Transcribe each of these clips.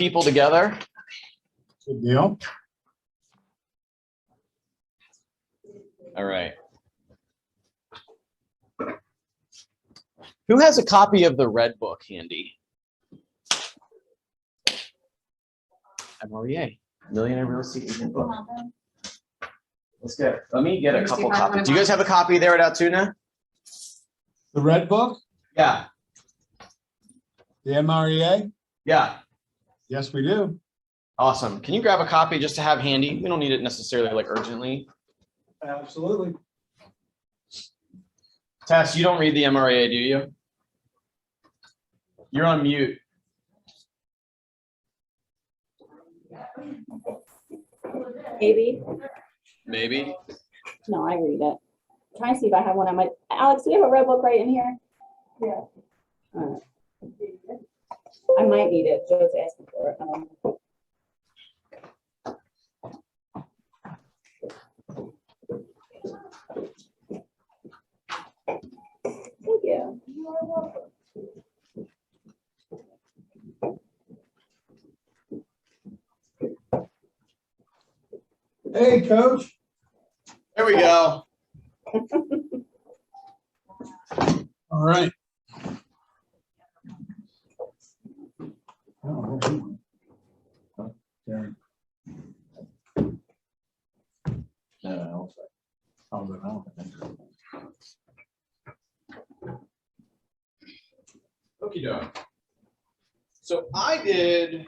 people together. Good deal. All right. Who has a copy of the Red Book handy? MREA, Millionaire Real Estate Agent Book. Let me get a couple copies. Do you guys have a copy there at Altoona? The Red Book, Yeah. the MREA? Yeah. Yes, we do. Awesome. Can you grab a copy just to have handy? We don't need it necessarily like urgently. Absolutely. Tess, you don't read the MREA, do you? You're on mute. Maybe. Maybe. No, I read it. Try and see if I have one on my. Alex, do we have a Red Book right in here? Yeah. All right. I might need it. Joe's asking for it. Thank you. Hey, Coach. There we go. All right. Okie doke. So I did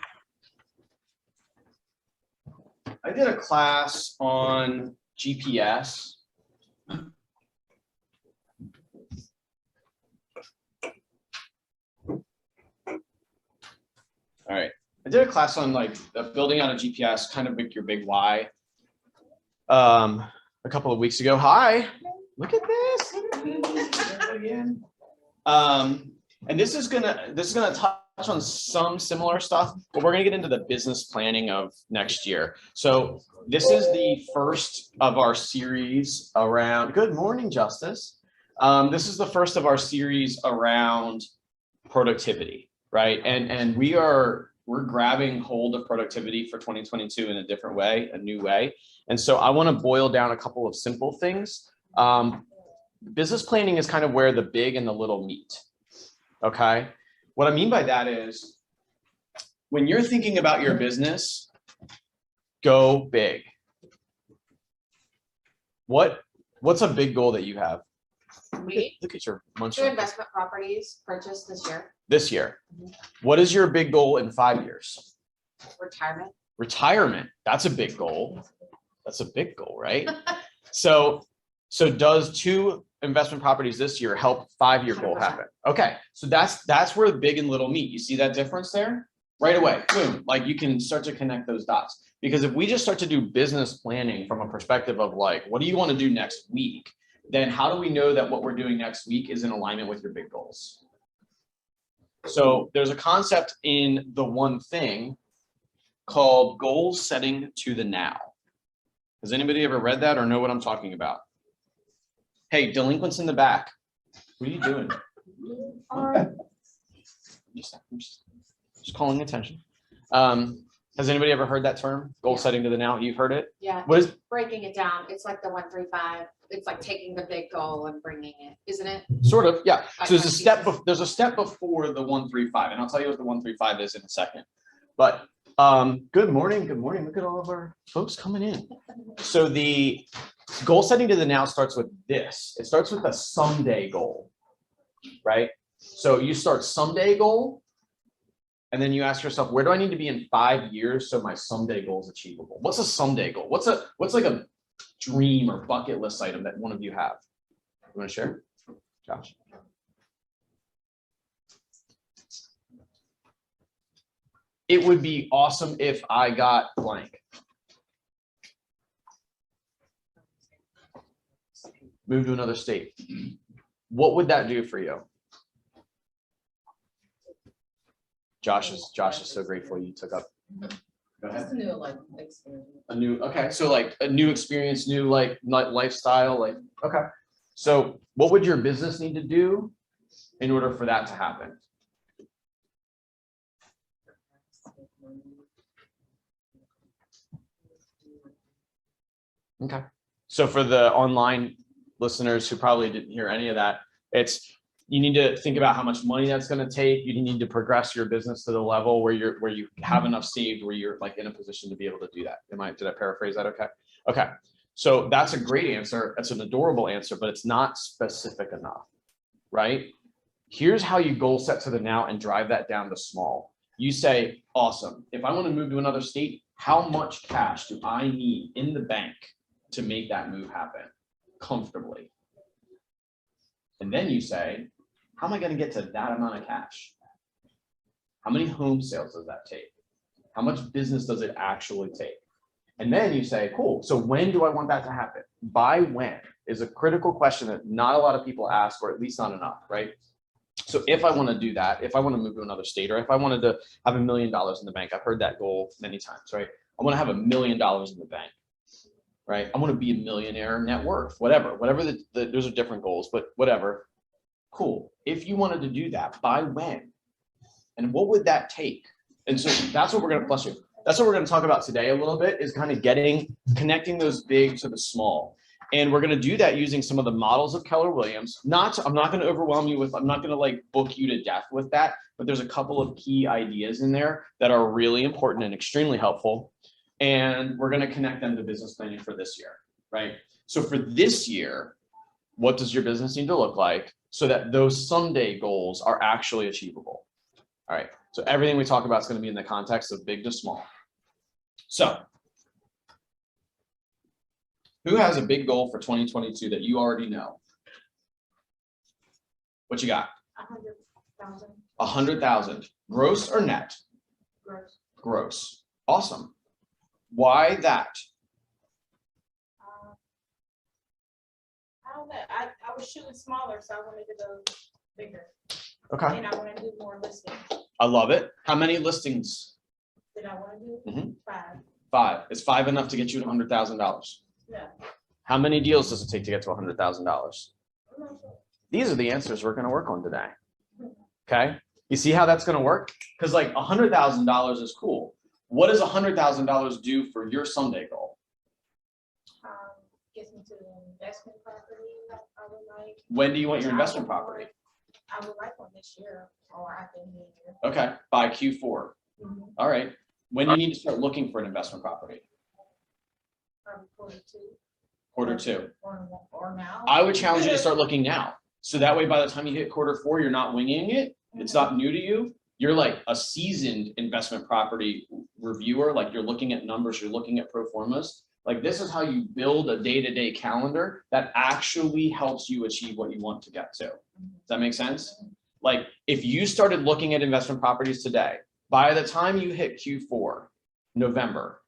a class on GPS. All right. I did a class on like building out a GPS, kind of like your big why. A couple of weeks ago. Hi, look at this. And this is gonna touch on some similar stuff, but we're gonna get into the business planning of next year. So this is the first of our series around. Good morning, Justice. This is the first of our series around productivity, right? And we're grabbing hold of productivity for 2022 in a different way, a new way. And so I want to boil down a couple of simple things. Business planning is kind of where the big and the little meet. Okay. What I mean by that is when you're thinking about your business, go big. What's a big goal that you have? Look at your munch. 2 investment properties purchased this year. This year. What is your big goal in 5 years? Retirement. Retirement. That's a big goal. That's a big goal, right? So does 2 investment properties this year help 5-year goal happen? Okay, so that's where the big and little meet. You see that difference there? Right away, boom, like you can start to connect those dots. Because if we just start to do business planning from a perspective of like, what do you want to do next week? Then how do we know that what we're doing next week is in alignment with your big goals? So there's a concept in the one thing called goal setting to the now. Has anybody ever read that or know what I'm talking about? Hey, delinquents in the back. What are you doing? Just calling attention. Has anybody ever heard that term? Goal setting to the now. You've heard it? Yeah. What is Breaking it down? It's like the 1-3-5. It's like taking the big goal and bringing it, isn't it? sort of, yeah. So there's a step before the 1-3-5, and I'll tell you what the 1-3-5 is in a second. But good morning. Good morning. Look at all of our folks coming in. So the goal setting to the now starts with this. It starts with a someday goal, right? So you start someday goal, and then you ask yourself, where do I need to be in 5 years so my someday goal is achievable? What's a someday goal? What's like a dream or bucket list item that one of you have? You want to share, Josh? It would be awesome if I got blank. Move to another state. What would that do for you? Josh is so grateful you took up. Go ahead. Just a new like experience. Okay, so like a new experience, new like lifestyle, like okay. So what would your business need to do in order for that to happen? Okay. So for the online listeners who probably didn't hear any of that, you need to think about how much money that's going to take. You need to progress your business to the level where you have enough saved where you're like in a position to be able to do that. Did I paraphrase that? Okay. Okay. So that's a great answer. That's an adorable answer, but it's not specific enough, right? Here's how you goal set to the now and drive that down to small. You say, awesome. If I want to move to another state, how much cash do I need in the bank to make that move happen comfortably? And then you say, how am I going to get to that amount of cash? How many home sales does that take? How much business does it actually take? And then you say, cool, so when do I want that to happen? By when is a critical question that not a lot of people ask, or at least not enough, right? So if I want to do that, if I want to move to another state, or if I wanted to have $1 million in the bank, I've heard that goal many times, right? I want to have $1 million in the bank, right? I want to be a millionaire net worth, whatever those are different goals, but whatever. Cool. If you wanted to do that, by when? And what would that take? And so that's what we're going to, that's what we're going to talk about today a little bit, is kind of connecting those big to the small. And we're going to do that using some of the models of Keller Williams. I'm not going to overwhelm you with, I'm not going to like book you to death with that, but there's a couple of key ideas in there that are really important and extremely helpful. And we're going to connect them to business planning for this year, right? So for this year, what does your business need to look like so that those someday goals are actually achievable? All right. So everything we talk about is going to be in the context of big to small. So who has a big goal for 2022 that you already know? What you got? 100,000. 100,000. Gross or net? Gross. Gross. Awesome. Why that? I don't know. I was shooting smaller, so I wanted to go bigger. Okay. And I want to do more listings. I love it. How many listings? Did I want to do? Mhm. 5. 5. Is 5 enough to get you to $100,000? Yeah. How many deals does it take to get to $100,000? I'm not sure. These are the answers we're going to work on today. Okay. You see how that's going to work? Because like $100,000 is cool. What does $100,000 do for your someday goal? Gets me to the investment property. I would like. When do you want your investment property? I would like one this year, or I think mid-year. Okay. By Q4. Mhm. All right. When do you need to start looking for an investment property? Probably Q2. Q2. Or now. I would challenge you to start looking now. So that way, by the time you hit Q4, you're not winging it. It's not new to you. You're like a seasoned investment property reviewer. Like you're looking at numbers, you're looking at pro formas. Like this is how you build a day-to-day calendar that actually helps you achieve what you want to get to. Does that make sense? Like if you started looking at investment properties today, by the time you hit Q4, November,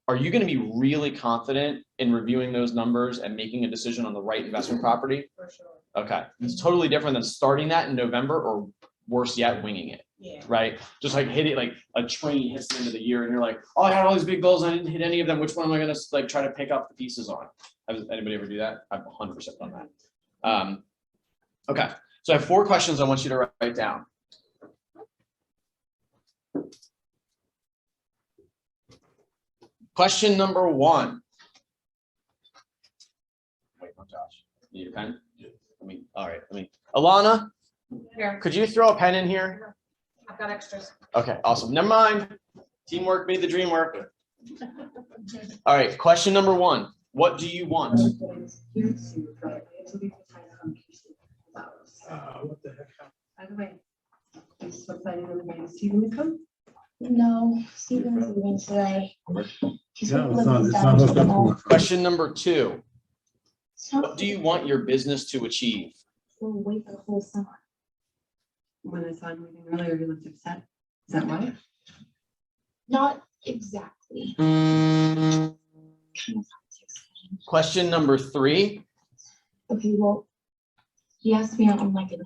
are you going to be really confident in reviewing those numbers and making a decision on the right investment property? For sure. Okay. It's totally different than starting that in November, or worse yet, winging it. Yeah. Right? Just like hit it like a train hits the end of the year and you're like, oh, I had all these big goals. I didn't hit any of them. Which one am I going to like try to pick up the pieces on? Has anybody ever do that? I've 100% done that. Okay. So I have 4 questions I want you to write down. Question number 1. Wait, no, Josh. You need a pen? All right. Alana, Here, could you throw a pen in here? I've got extras. Okay, awesome. Never mind. Teamwork made the dream work. All right, question number 1. What do you want? What the heck? By the way, is what planning on the Stephen to come? No, Steven's leaving today. He's No, with it's not, his it's dad not hooked up to tomorrow. Wi-Fi. Question number 2. So What do you want your business to achieve? we'll wait for the whole summer. When I saw him leaving earlier, he looked upset. Is that why? Not exactly. Kind of hard to explain. Question number 3. Okay, well, he asked me out on like an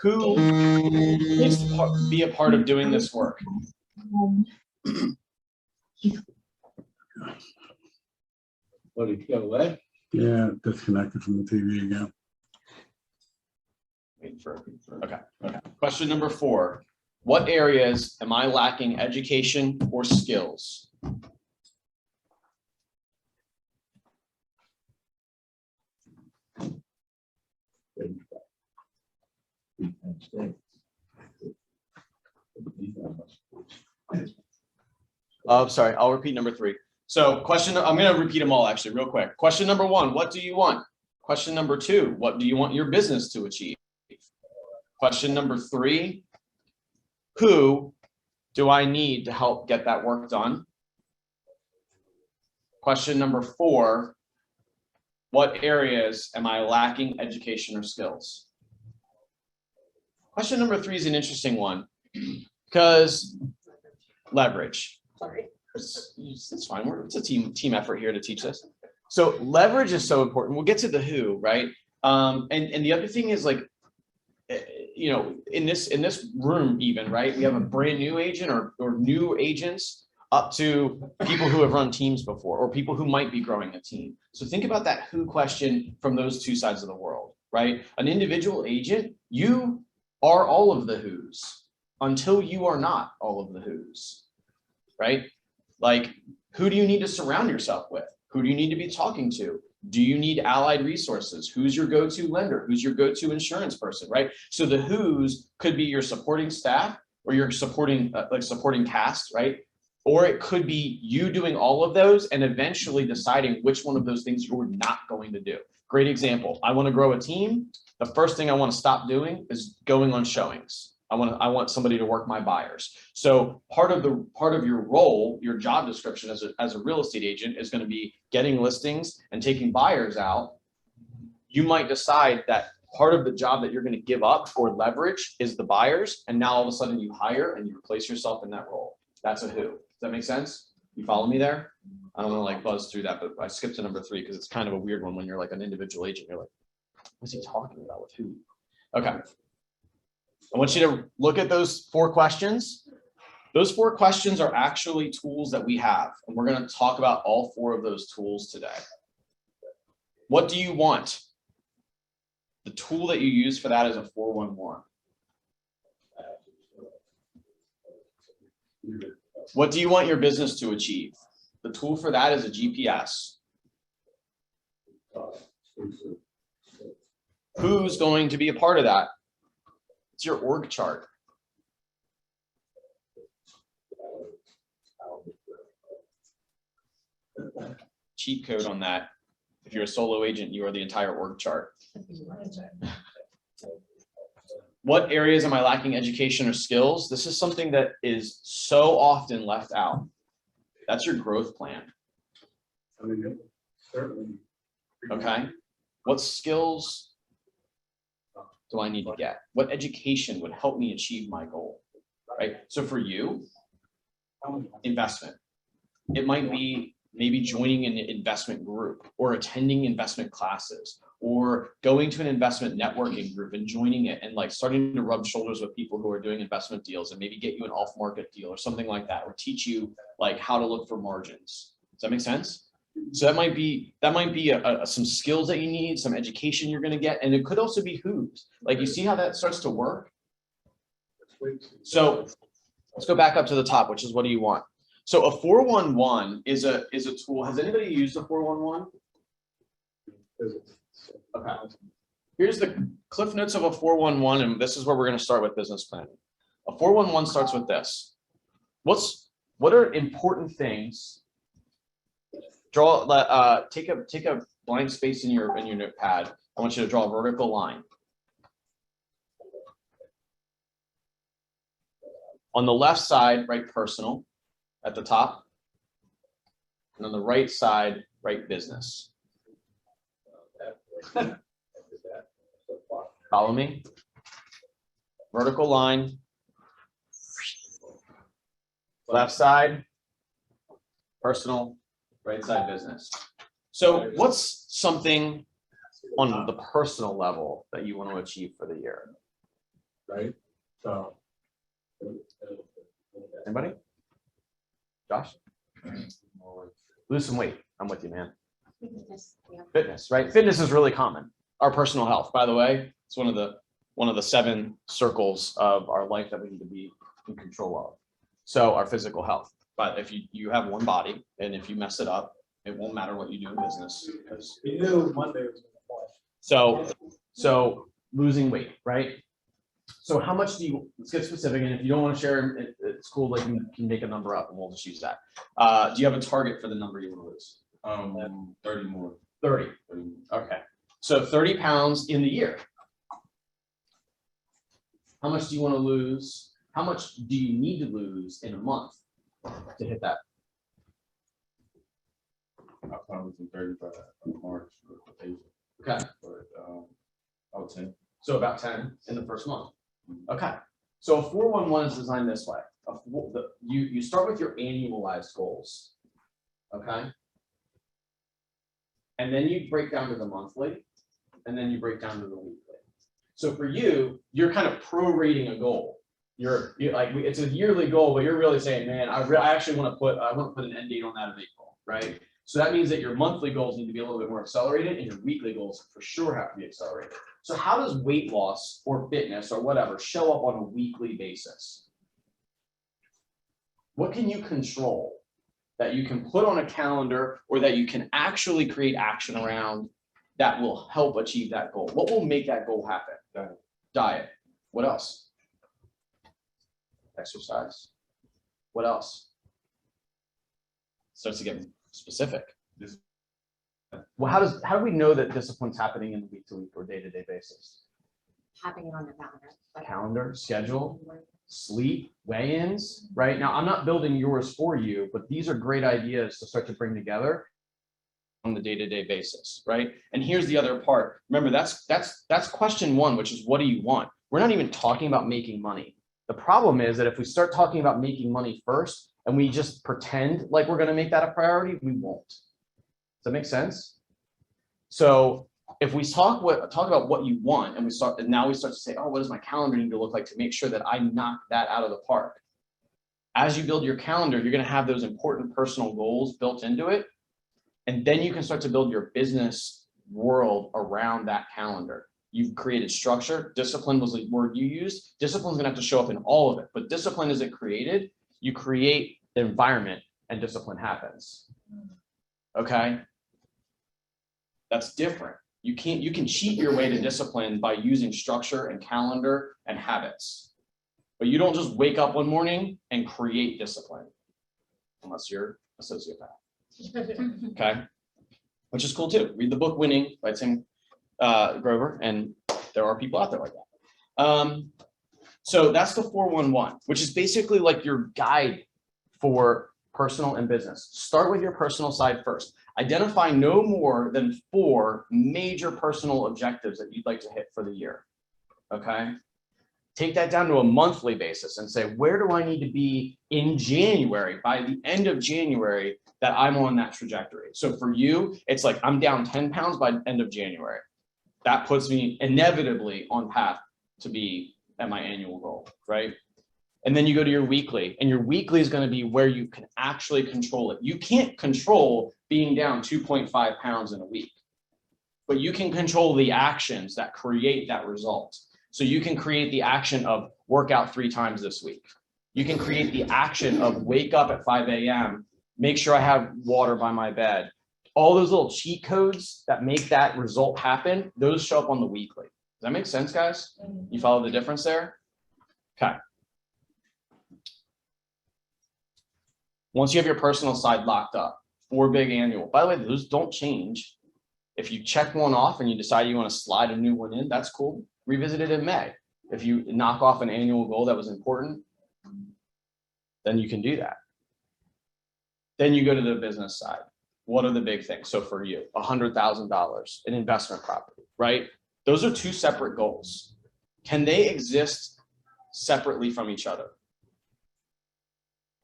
Who needs to be a part of doing this work? What, he got away? Yeah, disconnected from the TV again. Wait for okay. Question number 4. What areas am I lacking education or skills? Sorry, I'll repeat number 3. So I'm going to repeat them all actually real quick. Question number 1, what do you want? Question number 2, what do you want your business to achieve? Question number 3, who do I need to help get that work done? Question number 4, what areas am I lacking education or skills? Question number 3 is an interesting one because leverage. Sorry. It's fine. It's a team effort here to teach this. So leverage is so important. We'll get to the who, right? And the other thing is like, you know, in this room even, right? We have a brand new agent or new agents up to people who have run teams before or people who might be growing a team. So think about that who question from those two sides of the world, right? An individual agent, you are all of the who's until you are not all of the who's, right? Like, who do you need to surround yourself with? Who do you need to be talking to? Do you need allied resources? Who's your go-to lender? Who's your go-to insurance person, right? So the who's could be your supporting staff or your supporting supporting cast, right? Or it could be you doing all of those and eventually deciding which one of those things you're not going to do. Great example. I want to grow a team. The first thing I want to stop doing is going on showings. I want somebody to work my buyers. So part of your role, your job description as a real estate agent is going to be getting listings and taking buyers out. You might decide that part of the job that you're going to give up or leverage is the buyers. And now all of a sudden you hire and you replace yourself in that role. That's a who. Does that make sense? You follow me there? I don't want to like buzz through that, but I skipped to number 3 because it's kind of a weird one when you're like an individual agent. You're like, what's he talking about with who? Okay. I want you to look at those 4 questions. Those 4 questions are actually tools that we have, and we're going to talk about all 4 of those tools today. What do you want? The tool that you use for that is a 411. What do you want your business to achieve? The tool for that is a GPS. Who's going to be a part of that? It's your org chart. Cheat code on that. If you're a solo agent, you are the entire org chart. What areas am I lacking education or skills? This is something that is so often left out. That's your growth plan. I mean, certainly. Okay. What skills do I need to get? What education would help me achieve my goal? Right. So for you, investment. It might be maybe joining an investment group or attending investment classes or going to an investment networking group and joining it and like starting to rub shoulders with people who are doing investment deals and maybe get you an off-market deal or something like that, or teach you like how to look for margins. Does that make sense? So that might be some skills that you need, some education you're going to get, and it could also be who's. Like, you see how that starts to work? So let's go back up to the top, which is what do you want? So a 411 is a tool. Has anybody used a 411? Okay. Here's the cliff notes of a 411, and this is where we're going to start with business planning. A 411 starts with this. What are important things? Take a blank space in your notepad. I want you to draw a vertical line. On the left side, write personal at the top. And on the right side, write business. Follow me? Vertical line. Left side, personal, right side, business. So what's something on the personal level that you want to achieve for the year? Right. So. Anybody? Josh? Lose some weight. I'm with you, man. Fitness, right? Fitness is really common. Our personal health, by the way, it's one of the 7 circles of our life that we need to be in control of. So our physical health. But if you have one body, and if you mess it up, it won't matter what you do in business because You knew Monday was so losing weight, right? So how much do you, let's get specific, and if you don't want to share, it's cool, like you can make a number up and we'll just use that. Do you have a target for the number you want to lose? 30 more. 30. Okay. So 30 pounds in the year. How much do you want to lose? How much do you need to lose in a month to hit that? I probably was 30 by March or April. Okay. But I would say So about 10 in the first month. Okay. So a 411 is designed this way. You start with your annualized goals. Okay. And then you break down to the monthly, and then you break down to the weekly. So for you, you're kind of prorating a goal. You're like, it's a yearly goal, but you're really saying, man, I actually want to put an end date on that of April, right? So that means that your monthly goals need to be a little bit more accelerated, and your weekly goals for sure have to be accelerated. So how does weight loss or fitness or whatever show up on a weekly basis? What can you control that you can put on a calendar or that you can actually create action around that will help achieve that goal? What will make that goal happen? Diet. What else? Exercise. What else? Starts to get specific. Well, how do we know that discipline's happening in the week-to-week or day-to-day basis? Having it on the calendar. Like- Calendar, schedule, sleep, weigh-ins, right? Now, I'm not building yours for you, but these are great ideas to start to bring together on the day-to-day basis, right? And here's the other part. Remember, that's question one, which is what do you want? We're not even talking about making money. The problem is that if we start talking about making money first and we just pretend like we're going to make that a priority, we won't. Does that make sense? So if we talk about what you want and now we start to say, oh, what does my calendar need to look like to make sure that I knock that out of the park? As you build your calendar, you're going to have those important personal goals built into it. And then you can start to build your business world around that calendar. You've created structure. Discipline was the word you used. Discipline is going to have to show up in all of it. But discipline isn't created. You create the environment and discipline happens. Okay? That's different. You can cheat your way to discipline by using structure and calendar and habits. But you don't just wake up one morning and create discipline unless you're a sociopath. Okay? Which is cool too. Read the book Winning by Tim Grover, and there are people out there like that. So that's the 411, which is basically like your guide for personal and business. Start with your personal side first. Identify no more than 4 major personal objectives that you'd like to hit for the year. Okay? Take that down to a monthly basis and say, where do I need to be in January, by the end of January, that I'm on that trajectory? So for you, it's like I'm down 10 pounds by the end of January. That puts me inevitably on path to be at my annual goal, right? And then you go to your weekly, and your weekly is going to be where you can actually control it. You can't control being down 2.5 pounds in a week, but you can control the actions that create that result. So you can create the action of work out 3 times this week. You can create the action of wake up at 5 a.m., make sure I have water by my bed. All those little cheat codes that make that result happen, those show up on the weekly. Does that make sense, guys? You follow the difference there? Okay. Once you have your personal side locked up, 4 big annual. By the way, those don't change. If you check one off and you decide you want to slide a new one in, that's cool. Revisit it in May. If you knock off an annual goal that was important, then you can do that. Then you go to the business side. What are the big things? So for you, $100,000 in investment property, right? Those are 2 separate goals. Can they exist separately from each other?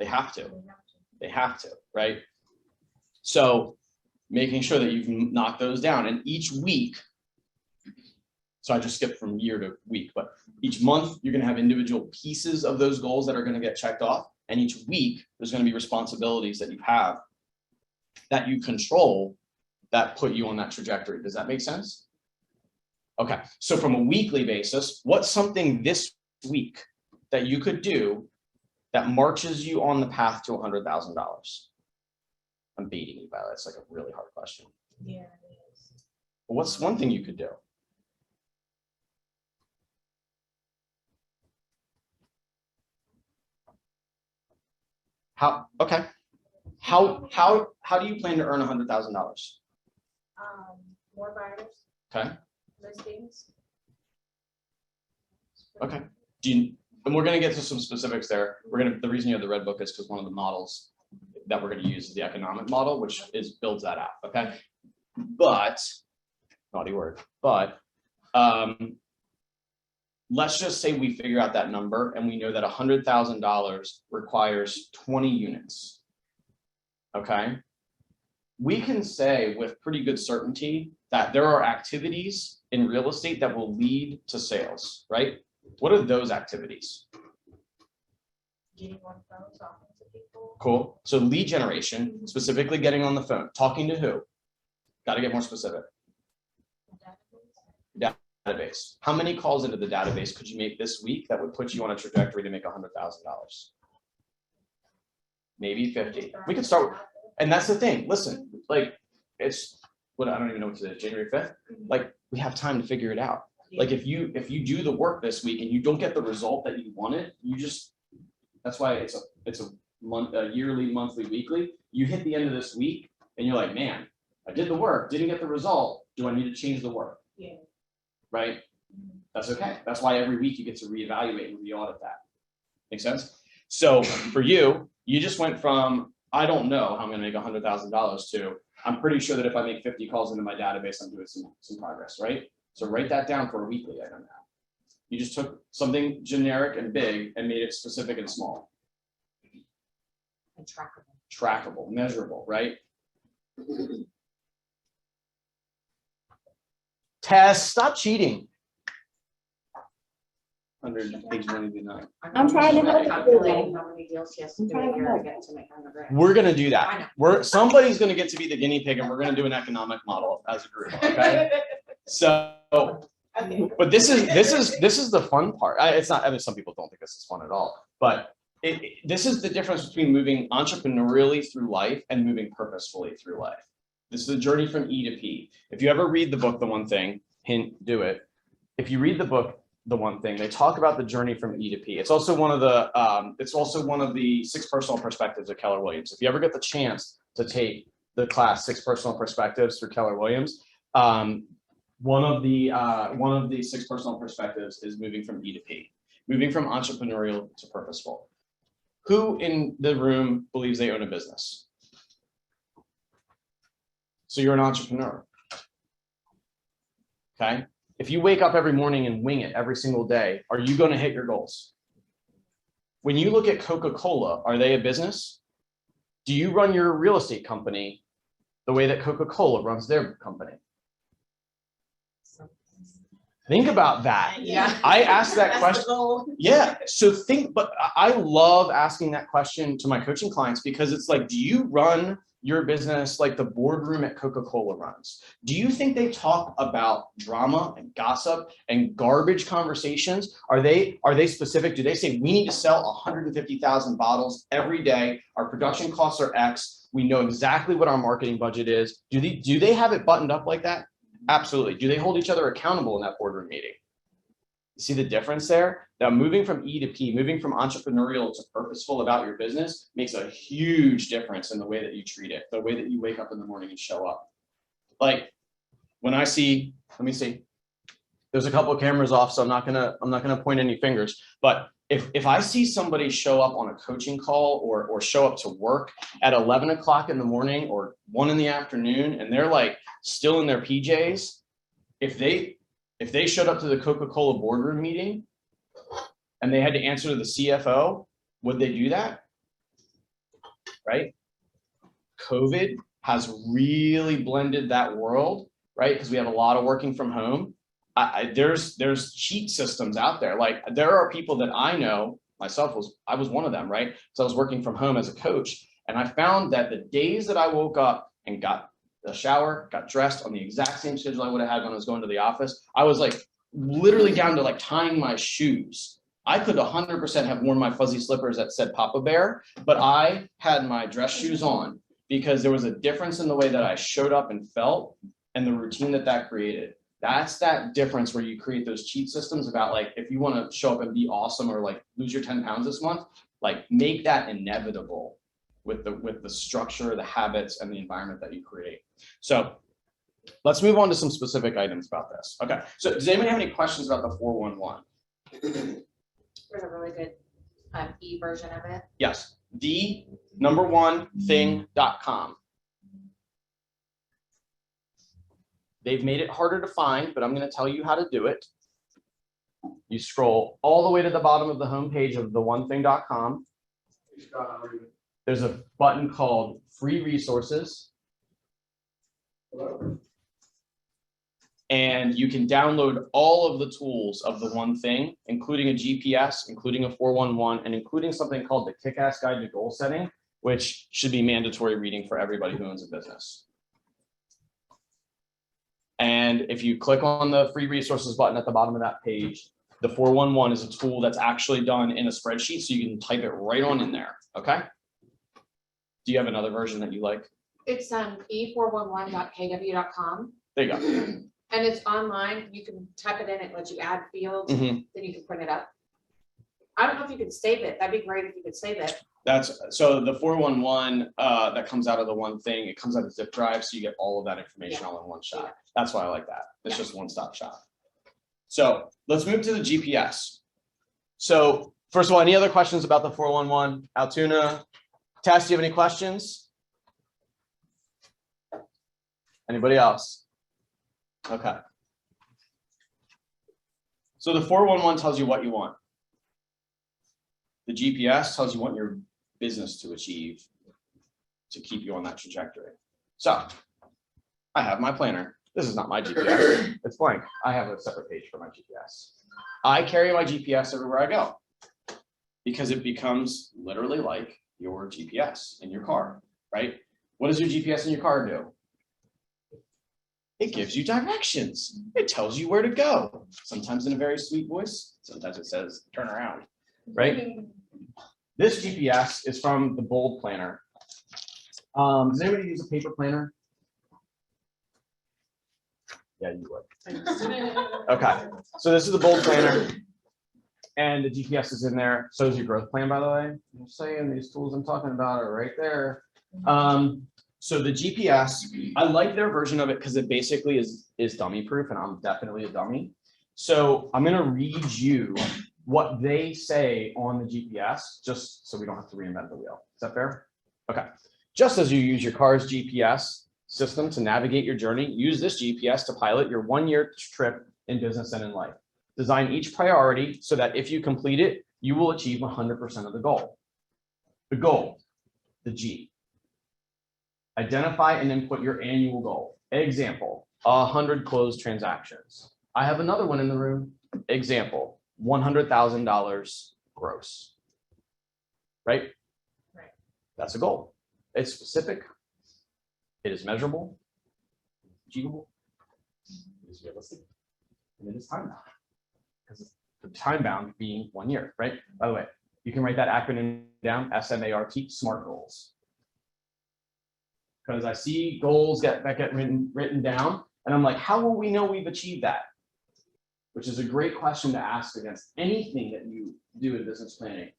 They have to. They have to, right? So making sure that you've knocked those down, and each week, so I just skipped from year to week, but each month you're going to have individual pieces of those goals that are going to get checked off. And each week there's going to be responsibilities that you have that you control that put you on that trajectory. Does that make sense? Okay. So from a weekly basis, what's something this week that you could do that marches you on the path to $100,000? I'm beating you by that. It's like a really hard question. Yeah, it is. What's one thing you could do? Okay. How do you plan to earn $100,000? More buyers, Okay. listings. Okay. And we're going to get to some specifics there. The reason you have the red book is because one of the models that we're going to use is the economic model, which builds that out. Okay. But, naughty word, but let's just say we figure out that number and we know that $100,000 requires 20 units. Okay. We can say with pretty good certainty that there are activities in real estate that will lead to sales, right? What are those activities? Getting on the phone, talking to people. Cool. So lead generation, specifically getting on the phone, talking to who? Got to get more specific. Database. How many calls into the database could you make this week that would put you on a trajectory to make $100,000? Maybe 50. We could start with, and that's the thing. Listen, like it's what I don't even know what today is, January 5th. Like we have time to figure it out. Like if you do the work this week and you don't get the result that you wanted, that's why it's a yearly, monthly, weekly. You hit the end of this week and you're like, man, I did the work, didn't get the result. Do I need to change the work? Yeah. Right? That's okay. That's why every week you get to reevaluate and re-audit that. Make sense? So for you, you just went from, I don't know how I'm going to make $100,000 to, I'm pretty sure that if I make 50 calls into my database, I'm doing some progress, right? So write that down for a weekly item now. You just took something generic and big and made it specific and small. And trackable. Trackable, measurable, right? Tess, stop cheating. Under page 189. I'm trying to help you. Calculating how many deals she has to I'm do trying a to year to help. get to make 100. We're gonna do I know. that. Somebody's gonna get to be the guinea pig, and we're gonna do an economic model as a group. Okay. So, Okay. but this is the fun part. It's not. I mean, some people don't think this is fun at all. But this is the difference between moving entrepreneurially through life and moving purposefully through life. This is a journey from E to P. If you ever read the book, The One Thing, hint, do it. If you read the book, The One Thing, they talk about the journey from E to P. It's also one of the 6 personal perspectives of Keller Williams. If you ever get the chance to take the class 6 personal perspectives through Keller Williams, one of the 6 personal perspectives is moving from E to P, moving from entrepreneurial to purposeful. Who in the room believes they own a business? So you're an entrepreneur. Okay. If you wake up every morning and wing it every single day, are you going to hit your goals? When you look at Coca-Cola, are they a business? Do you run your real estate company the way that Coca-Cola runs their company? Think about that. Yeah. I asked that That's the question. goal. Yeah. So but I love asking that question to my coaching clients because it's like, do you run your business like the boardroom at Coca-Cola runs? Do you think they talk about drama and gossip and garbage conversations? Are they specific? Do they say we need to sell 150,000 bottles every day? Our production costs are X. We know exactly what our marketing budget is. Do they have it buttoned up like that? Absolutely. Do they hold each other accountable in that boardroom meeting? You see the difference there? Now, moving from E to P, moving from entrepreneurial to purposeful about your business makes a huge difference in the way that you treat it, the way that you wake up in the morning and show up. Like when I see, let me see, there's a couple of cameras off, so I'm not gonna point any fingers. But if I see somebody show up on a coaching call or show up to work at 11 o'clock in the morning or 1 in the afternoon, and they're like still in their PJs, if they showed up to the Coca-Cola boardroom meeting and they had to answer to the CFO, would they do that? Right? COVID has really blended that world, right? Because we have a lot of working from home. There's cheat systems out there. Like there are people that I know, I was one of them, right? So I was working from home as a coach, and I found that the days that I woke up and got the shower, got dressed on the exact same schedule I would have had when I was going to the office, I was like literally down to like tying my shoes I could 100% have worn my fuzzy slippers that said Papa Bear, but I had my dress shoes on because there was a difference in the way that I showed up and felt and the routine that created. That's that difference where you create those cheat systems about like, if you want to show up and be awesome or like lose your 10 pounds this month, like make that inevitable with the structure, the habits, and the environment that you create. So let's move on to some specific items about this. Okay, so does anybody have any questions about the 411? There's a really good e-version of it. Yes, the1thing.com. They've made it harder to find, but I'm going to tell you how to do it. You scroll all the way to the bottom of the homepage of the1thing.com. There's a button called Free Resources. And you can download all of the tools of the One Thing, including a GPS, including a 411, and including something called the Kick-Ass Guide to Goal Setting, which should be mandatory reading for everybody who owns a business. And if you click on the Free Resources button at the bottom of that page, the 411 is a tool that's actually done in a spreadsheet, so you can type it right on in there, okay? Do you have another version that you like? It's e411.kw.com. There you go. And it's online. You can type it in, it lets you add fields, Mhm. then you can print it up. I don't know if you could save it. That'd be great if you could save it. That's so the 411 that comes out of the One Thing, it comes out of zip drive, so you get all of that information all in one shot. That's why I like that. It's just one-stop shop. So let's move to the GPS. So first of all, any other questions about the 411? Altoona, Tess, do you have any questions? Anybody else? Okay. So the 411 tells you what you want. The GPS tells you what your business to achieve to keep you on that trajectory. So I have my planner. This is not my GPS. It's blank. I have a separate page for my GPS. I carry my GPS everywhere I go because it becomes literally like your GPS in your car, right? What does your GPS in your car do? It gives you directions. It tells you where to go. Sometimes in a very sweet voice. Sometimes it says, turn around, right? This GPS is from the Bold Planner. Does anybody use a paper planner? Yeah, you would. Okay, so this is the Bold Planner. And the GPS is in there. So is your growth plan, by the way. I'm saying these tools I'm talking about are right there. So the GPS, I like their version of it because it basically is dummy proof, and I'm definitely a dummy. So I'm going to read you what they say on the GPS, just so we don't have to reinvent the wheel. Is that fair? Okay. Just as you use your car's GPS system to navigate your journey, use this GPS to pilot your one-year trip in business and in life. Design each priority so that if you complete it, you will achieve 100% of the goal. The goal, the G. Identify and input your annual goal. Example, 100 closed transactions. I have another one in the room. Example, $100,000 gross. Right? Right. That's a goal. It's specific. It is measurable, achievable, it is realistic, and it is time bound. Because the time bound being 1 year, right? By the way, you can write that acronym down, SMART, SMART goals. Because I see goals that get written down, and I'm like, how will we know we've achieved that? Which is a great question to ask against anything that you do in business planning.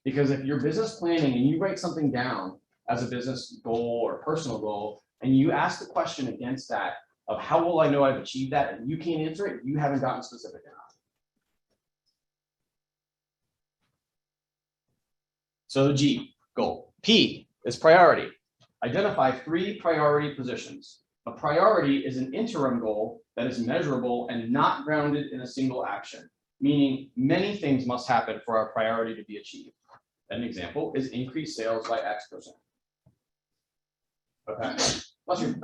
Because if you're business planning and you write something down as a business goal or personal goal, and you ask the question against that of how will I know I've achieved that, and you can't answer it, you haven't gotten specific enough. So G, goal. P is priority. Identify 3 priority positions. A priority is an interim goal that is measurable and not grounded in a single action, meaning many things must happen for our priority to be achieved. An example is increase sales by X%. Okay. What's your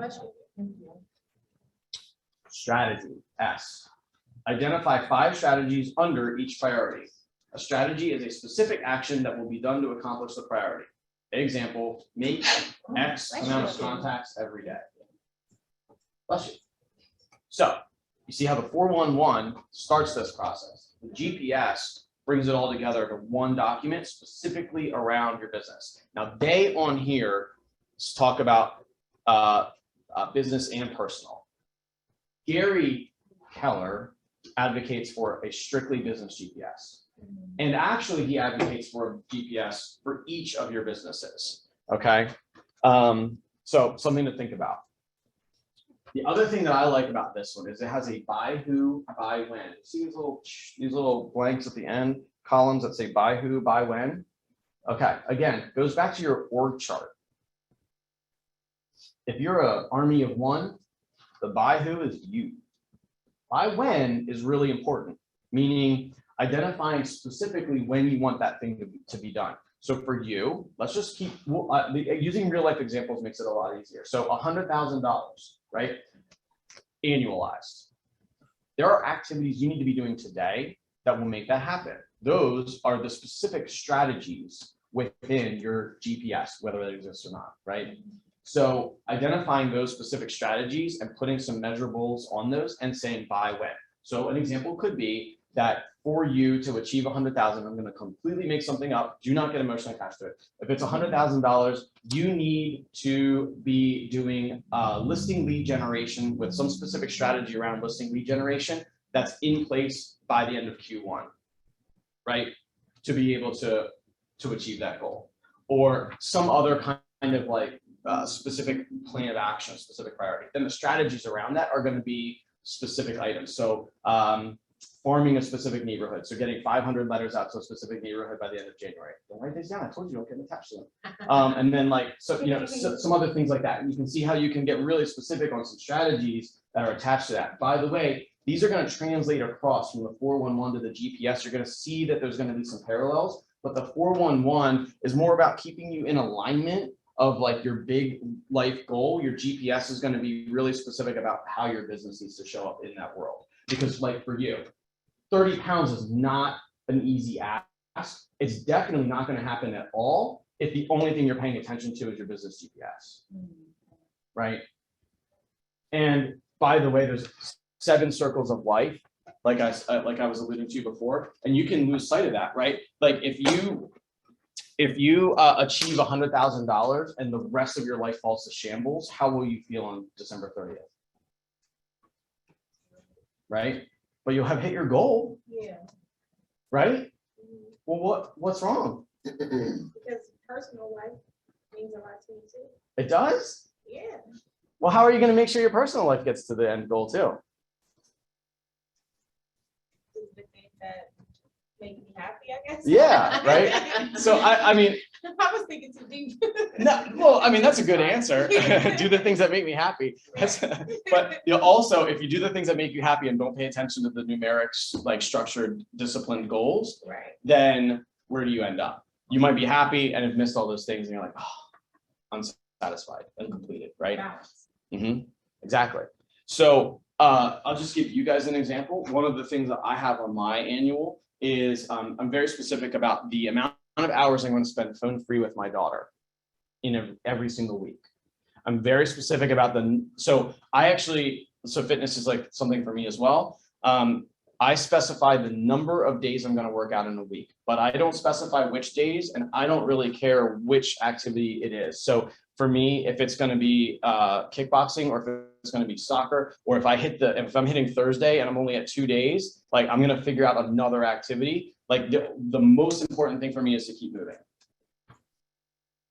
strategy? S. Identify 5 strategies under each priority. A strategy is a specific action that will be done to accomplish the priority. Example, make X amount of contacts every day. Bless you. So you see how the 411 starts this process. The GPS brings it all together to one document specifically around your business. Now, they on here talk about business and personal. Gary Keller advocates for a strictly business GPS. And actually, he advocates for a GPS for each of your businesses. Okay. So something to think about. The other thing that I like about this one is it has a by who, by when. See these little blanks at the end, columns that say by who, by when. Okay, again, goes back to your org chart. If you're an army of one, the by who is you. By when is really important, meaning identifying specifically when you want that thing to be done. So for you, let's just keep using real life examples makes it a lot easier. So $100,000, right? Annualized. There are activities you need to be doing today that will make that happen. Those are the specific strategies within your GPS, whether they exist or not, right? So identifying those specific strategies and putting some measurables on those and saying by when. So an example could be that for you to achieve 100,000, I'm going to completely make something up. Do not get emotionally attached to it. If it's $100,000, you need to be doing listing lead generation with some specific strategy around listing lead generation that's in place by the end of Q1, right? To be able to achieve that goal, or some other kind of like specific plan of action, specific priority. Then the strategies around that are going to be specific items. So forming a specific neighborhood. So getting 500 letters out to a specific neighborhood by the end of January. Don't write these down. I told you don't get attached to them. And then like, so, you know, some other things like that. And you can see how you can get really specific on some strategies that are attached to that. By the way, these are going to translate across from the 411 to the GPS. You're going to see that there's going to be some parallels, but the 411 is more about keeping you in alignment of like your big life goal. Your GPS is going to be really specific about how your business needs to show up in that world. Because like for you, 30 pounds is not an easy ask. It's definitely not going to happen at all if the only thing you're paying attention to is your business GPS, right? And by the way, there's 7 circles of life, like I was alluding to before, and you can lose sight of that, right? Like if you achieve $100,000 and the rest of your life falls to shambles, how will you feel on December 30th? Right? But you'll have hit your goal. Yeah. Right? Well, what's wrong? Because personal life means a lot to me too. It does? Yeah. Well, how are you going to make sure your personal life gets to the end goal too? This is the thing that make me happy, I guess. Yeah, right? So I mean, I was thinking too deep. no, well, I mean, that's a good answer. Do the things that make me happy. But you know, also, if you do the things that make you happy and don't pay attention to the numerics, like structured, disciplined goals, Right. then where do you end up? You might be happy and have missed all those things and you're like, oh, unsatisfied, uncompleted, right? Exactly. So I'll just give you guys an example. One of the things that I have on my annual is I'm very specific about the amount of hours I'm going to spend phone free with my daughter in every single week. I'm very specific about so fitness is like something for me as well. I specify the number of days I'm going to work out in a week, but I don't specify which days, and I don't really care which activity it is. So for me, if it's going to be kickboxing, or if it's going to be soccer, or if I'm hitting Thursday and I'm only at 2 days, like I'm going to figure out another activity. Like the most important thing for me is to keep moving.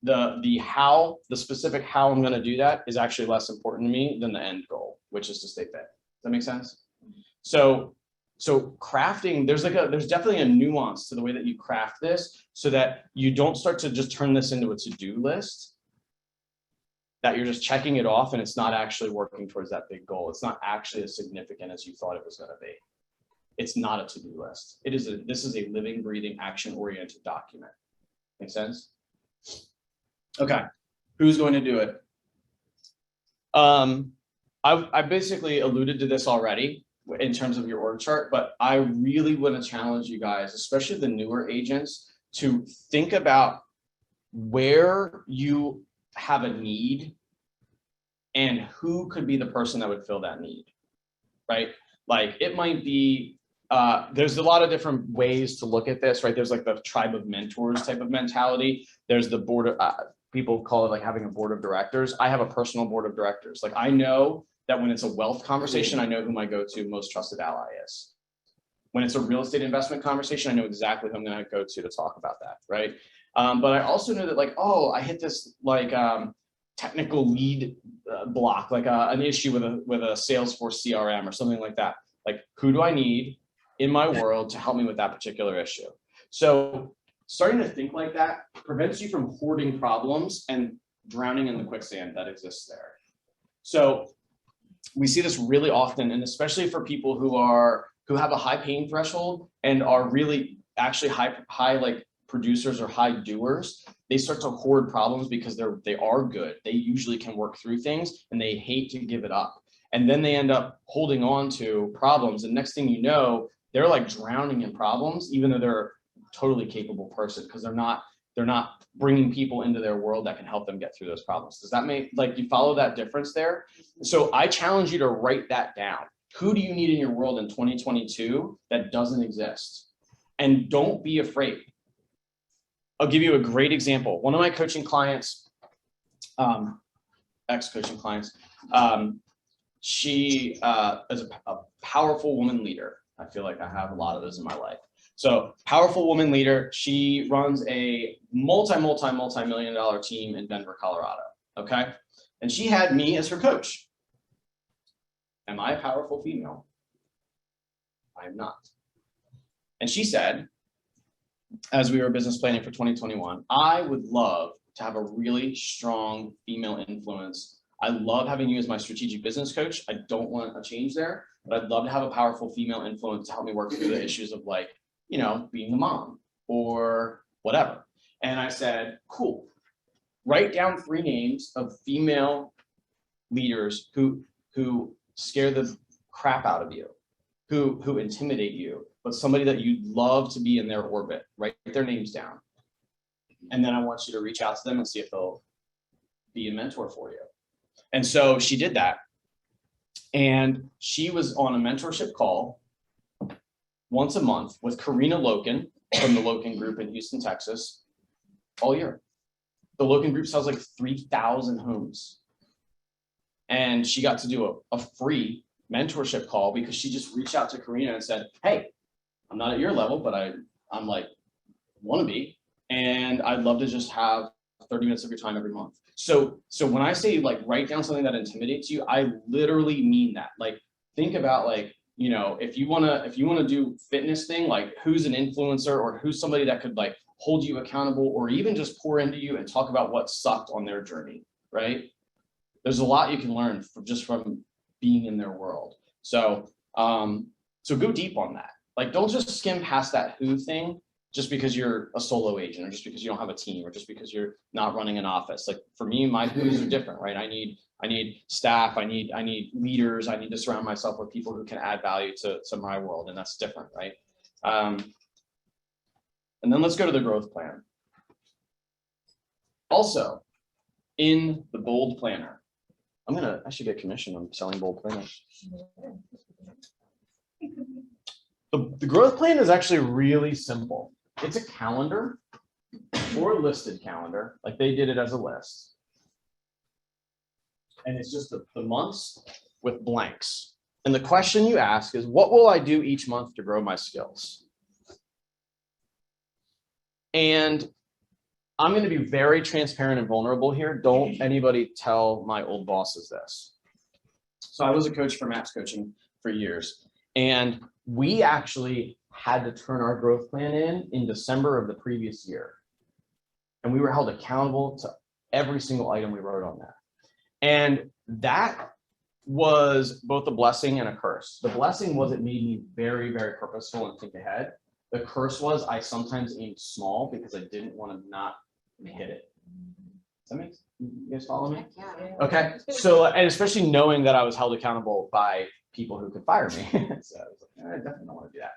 The specific how I'm going to do that is actually less important to me than the end goal, which is to stay fit. Does that make sense? So crafting, there's definitely a nuance to the way that you craft this so that you don't start to just turn this into a to-do list, that you're just checking it off and it's not actually working towards that big goal. It's not actually as significant as you thought it was going to be. It's not a to-do list. This is a living, breathing, action-oriented document. Make sense? Okay, who's going to do it? I basically alluded to this already in terms of your org chart, but I really want to challenge you guys, especially the newer agents, to think about where you have a need and who could be the person that would fill that need, right? Like it might be there's a lot of different ways to look at this, right? There's like the tribe of mentors type of mentality. There's the board of, people call it like having a board of directors. I have a personal board of directors. Like I know that when it's a wealth conversation, I know who my go-to most trusted ally is. When it's a real estate investment conversation, I know exactly who I'm going to go to talk about that, right? But I also know that like, oh, I hit this like technical lead block, like an issue with a Salesforce CRM or something like that. Like, who do I need in my world to help me with that particular issue? So starting to think like that prevents you from hoarding problems and drowning in the quicksand that exists there. So we see this really often, and especially for people who have a high pain threshold and are really actually high like producers or high doers. They start to hoard problems because they are good. They usually can work through things and they hate to give it up. And then they end up holding on to problems. And next thing you know, they're like drowning in problems, even though they're a totally capable person, because they're not bringing people into their world that can help them get through those problems. Does that make, like, you follow that difference there? So I challenge you to write that down. Who do you need in your world in 2022 that doesn't exist? And don't be afraid. I'll give you a great example. One of my coaching clients, ex-coaching clients, she is a powerful woman leader. I feel like I have a lot of those in my life. So powerful woman leader, she runs a multi-million dollar team in Denver, Colorado, okay? And she had me as her coach. Am I a powerful female? I am not. And she said, as we were business planning for 2021, I would love to have a really strong female influence. I love having you as my strategic business coach. I don't want a change there, but I'd love to have a powerful female influence to help me work through the issues of, like, you know, being a mom or whatever. And I said, cool. Write down 3 names of female leaders who scare the crap out of you, who intimidate you, but somebody that you'd love to be in their orbit. Write their names down. And then I want you to reach out to them and see if they'll be a mentor for you. And so she did that. And she was on a mentorship call once a month with Karina Loken from the Loken Group in Houston, Texas, all year. The Loken Group sells like 3,000 homes. And she got to do a free mentorship call because she just reached out to Karina and said, hey, I'm not at your level, but I'm like, want to be. And I'd love to just have 30 minutes of your time every month. So when I say, like, write down something that intimidates you, I literally mean that. Like, think about, like, you know, if you want to do fitness thing, like, who's an influencer or who's somebody that could, like, hold you accountable or even just pour into you and talk about what sucked on their journey, right? There's a lot you can learn from being in their world. So go deep on that. Like, don't just skim past that who thing just because you're a solo agent or just because you don't have a team or just because you're not running an office. Like, for me, my who's are different, right? I need staff, I need leaders, I need to surround myself with people who can add value to my world, and that's different, right? And then let's go to the growth plan. Also, in the bold planner, I should get commission on selling bold planners. The growth plan is actually really simple. It's a calendar or a listed calendar, like they did it as a list. And it's just the months with blanks. And the question you ask is, what will I do each month to grow my skills? And I'm going to be very transparent and vulnerable here. Don't anybody tell my old bosses this. So I was a coach for Matt's Coaching for years. And we actually had to turn our growth plan in December of the previous year. And we were held accountable to every single item we wrote on that. And that was both a blessing and a curse. The blessing was it made me very, very purposeful and think ahead. The curse was I sometimes aimed small because I didn't want to not hit it. Does that make sense? You guys follow me? Yeah. Okay. So, and especially knowing that I was held accountable by people who could fire me. So I was like, I definitely don't want to do that.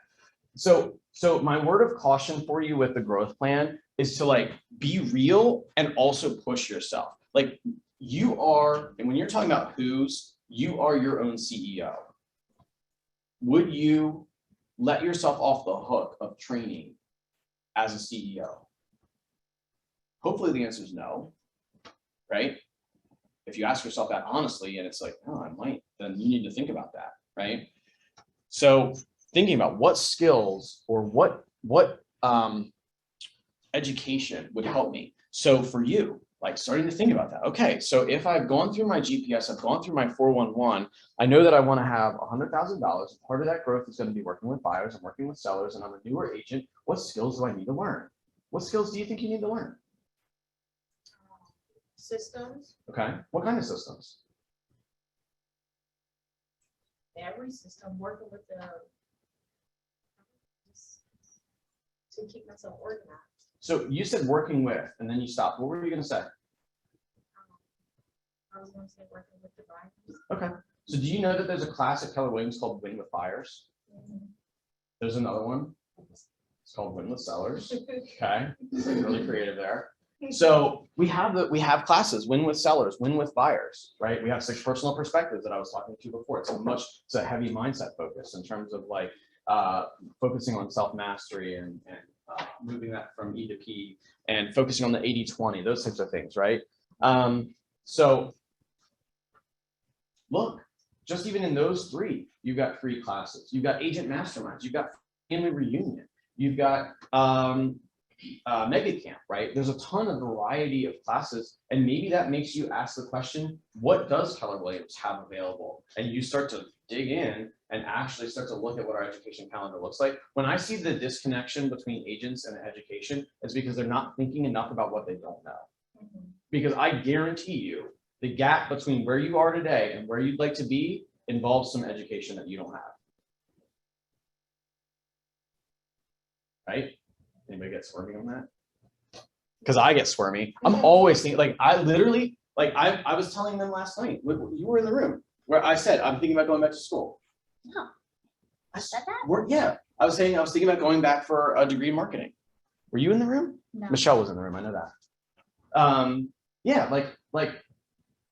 So my word of caution for you with the growth plan is to, like, be real and also push yourself. Like, you are, and when you're talking about who's, you are your own CEO. Would you let yourself off the hook of training as a CEO? Hopefully the answer is no, right? If you ask yourself that honestly and it's like, oh, I might, then you need to think about that, right? So thinking about what skills or what education would help me. So for you, like starting to think about that. Okay, so if I've gone through my GPS, I've gone through my 411, I know that I want to have $100,000. Part of that growth is going to be working with buyers and working with sellers, and I'm a newer agent. What skills do I need to learn? What skills do you think you need to learn? Systems, Okay, what kind of systems? every system, working with the to keep myself organized. So you said working with, and then you stopped. What were you going to say? I was going to say working with the buyers. Okay. So do you know that there's a class at Keller Williams called Win with Buyers? There's another one. It's called Win with Sellers. Okay. It's like really creative there. So we have classes, Win with Sellers, Win with Buyers, right? We have 6 personal perspectives that I was talking to before. It's a heavy mindset focus in terms of like focusing on self-mastery and moving that from E to P and focusing on the 80-20, those types of things, right? So look, just even in those 3, you've got free classes, you've got agent masterminds, you've got family reunion, you've got mega camp, right? There's a ton of variety of classes, and maybe that makes you ask the question, what does Keller Williams have available? And you start to dig in and actually start to look at what our education calendar looks like. When I see the disconnection between agents and education, it's because they're not thinking enough about what they don't know. Because I guarantee you, the gap between where you are today and where you'd like to be involves some education that you don't have. Right? Anybody get squirmy on that? Because I get squirmy. I'm always thinking, like, I literally, like, I was telling them last night, you were in the room, where I said, I'm thinking about going back to school. No. I said that? Yeah, I was saying, I was thinking about going back for a degree in marketing. Were you in the room? No. Michelle was in the room, I know that. Yeah, like,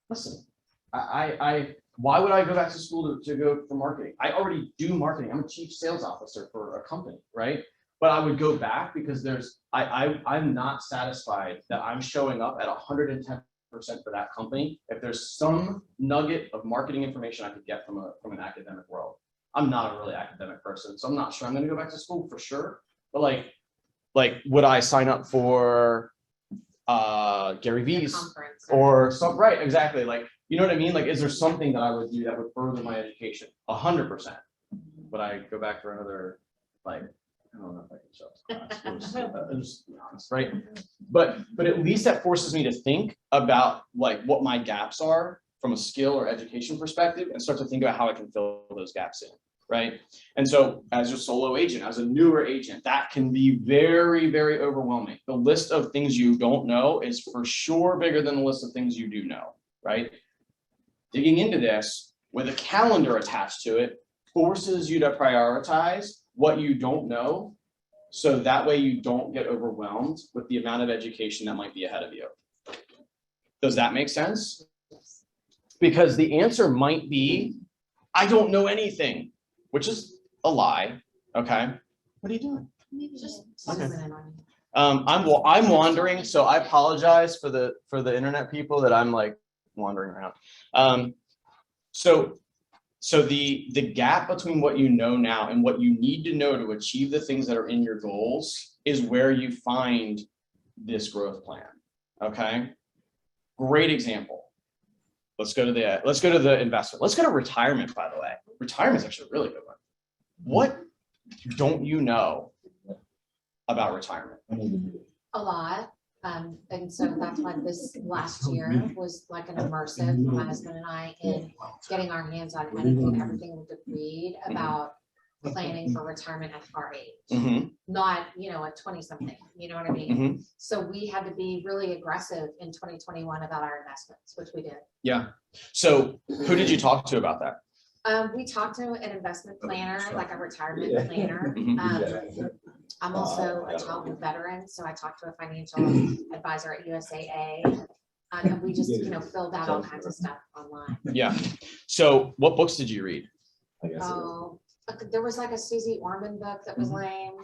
listen, why would I go back to school to go for marketing? I already do marketing. I'm a chief sales officer for a company, right? But I would go back because I'm not satisfied that I'm showing up at 110% for that company if there's some nugget of marketing information I could get from an academic world. I'm not a really academic person, so I'm not sure I'm going to go back to school for sure. But like would I sign up for Gary V's Conference. or some, right? Exactly. Like, you know what I mean? Like, is there something that I would do that would further my education? 100%. Would I go back for another, like, I don't know if I can show this class. Just be honest, right? But at least that forces me to think about like what my gaps are from a skill or education perspective and start to think about how I can fill those gaps in, right? And so as a solo agent, as a newer agent, that can be very, very overwhelming. The list of things you don't know is for sure bigger than the list of things you do know, right? Digging into this with a calendar attached to it forces you to prioritize what you don't know, so that way you don't get overwhelmed with the amount of education that might be ahead of you. Does that make sense? Because the answer might be, I don't know anything, which is a lie. Okay. What are you doing? Just Okay. zooming in on you. I'm wandering, so I apologize for the internet people that I'm like wandering around. So the gap between what you know now and what you need to know to achieve the things that are in your goals is where you find this growth plan. Okay. Great example. Let's go to the investment. Let's go to retirement, by the way. Retirement is actually a really good one. What don't you know about retirement? A lot. And so that's why this last year was like an immersive for my husband and I in getting our hands on anything, everything we could read about planning for retirement at our age. Mm-hmm. Not, at 20 something, you know what I mean? Mm-hmm. So we had to be really aggressive in 2021 about our investments, which we did. Yeah. So who did you talk to about that? We talked to an investment planner, like a retirement planner. I'm also a childhood veteran, so I talked to a financial advisor at USAA. And we just, filled out all kinds of stuff online. Yeah. So what books did you read? Oh, There was like a Susie Orman book that was lame.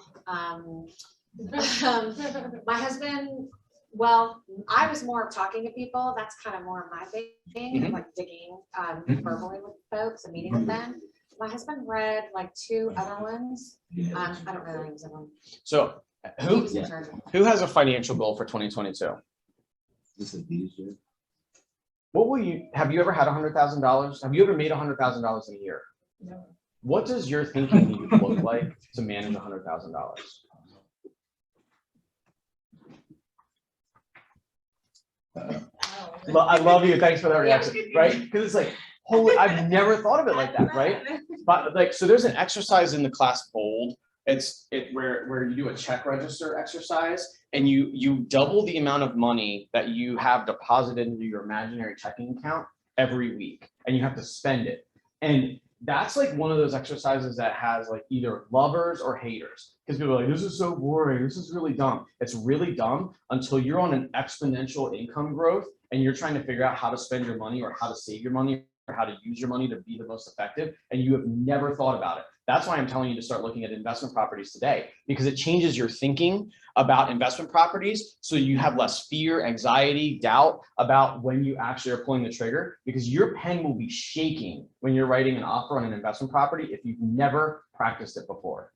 My husband, well, I was more of talking to people. That's kind of more of my thing, like digging verbally with folks and meeting with them. My husband read like 2 other ones. I don't know the names of them. So He who was in charge of them. who has a financial goal for 2022? This is easier. What will you, have you ever had $100,000? Have you ever made $100,000 in a year? No. What does your thinking need to look like to manage $100,000? I love you. Thanks for that reaction, right? Because it's like, holy, I've never thought of it like that, right? But like, so there's an exercise in the class Bold. It's where you do a check register exercise and you double the amount of money that you have deposited into your imaginary checking account every week, and you have to spend it. And that's like one of those exercises that has like either lovers or haters, because people are like, this is so boring, this is really dumb. It's really dumb until you're on an exponential income growth and you're trying to figure out how to spend your money or how to save your money or how to use your money to be the most effective, and you have never thought about it. That's why I'm telling you to start looking at investment properties today, because it changes your thinking about investment properties. So you have less fear, anxiety, doubt about when you actually are pulling the trigger, because your pen will be shaking when you're writing an offer on an investment property if you've never practiced it before.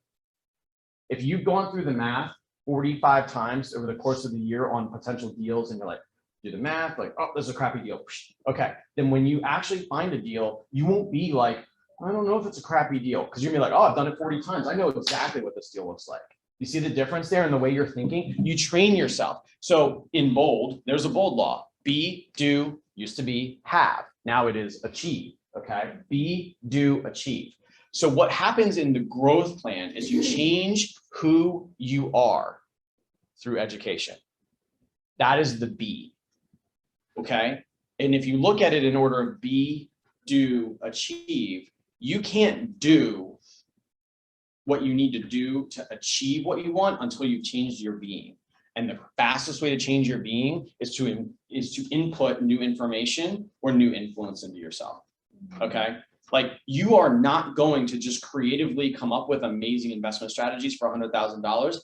If you've gone through the math 45 times over the course of the year on potential deals and you're like, do the math, like, oh, this is a crappy deal. Okay, then when you actually find a deal, you won't be like, I don't know if it's a crappy deal, because you're gonna be like, oh, I've done it 40 times. I know exactly what this deal looks like. You see the difference there in the way you're thinking? You train yourself. So in Bold, there's a Bold law. Be, do, used to be, have. Now it is achieve, okay? Be, do, achieve. So what happens in the growth plan is you change who you are through education. That is the be, okay? And if you look at it in order of be, do, achieve, you can't do what you need to do to achieve what you want until you've changed your being. And the fastest way to change your being is to input new information or new influence into yourself, okay? Like, you are not going to just creatively come up with amazing investment strategies for $100,000.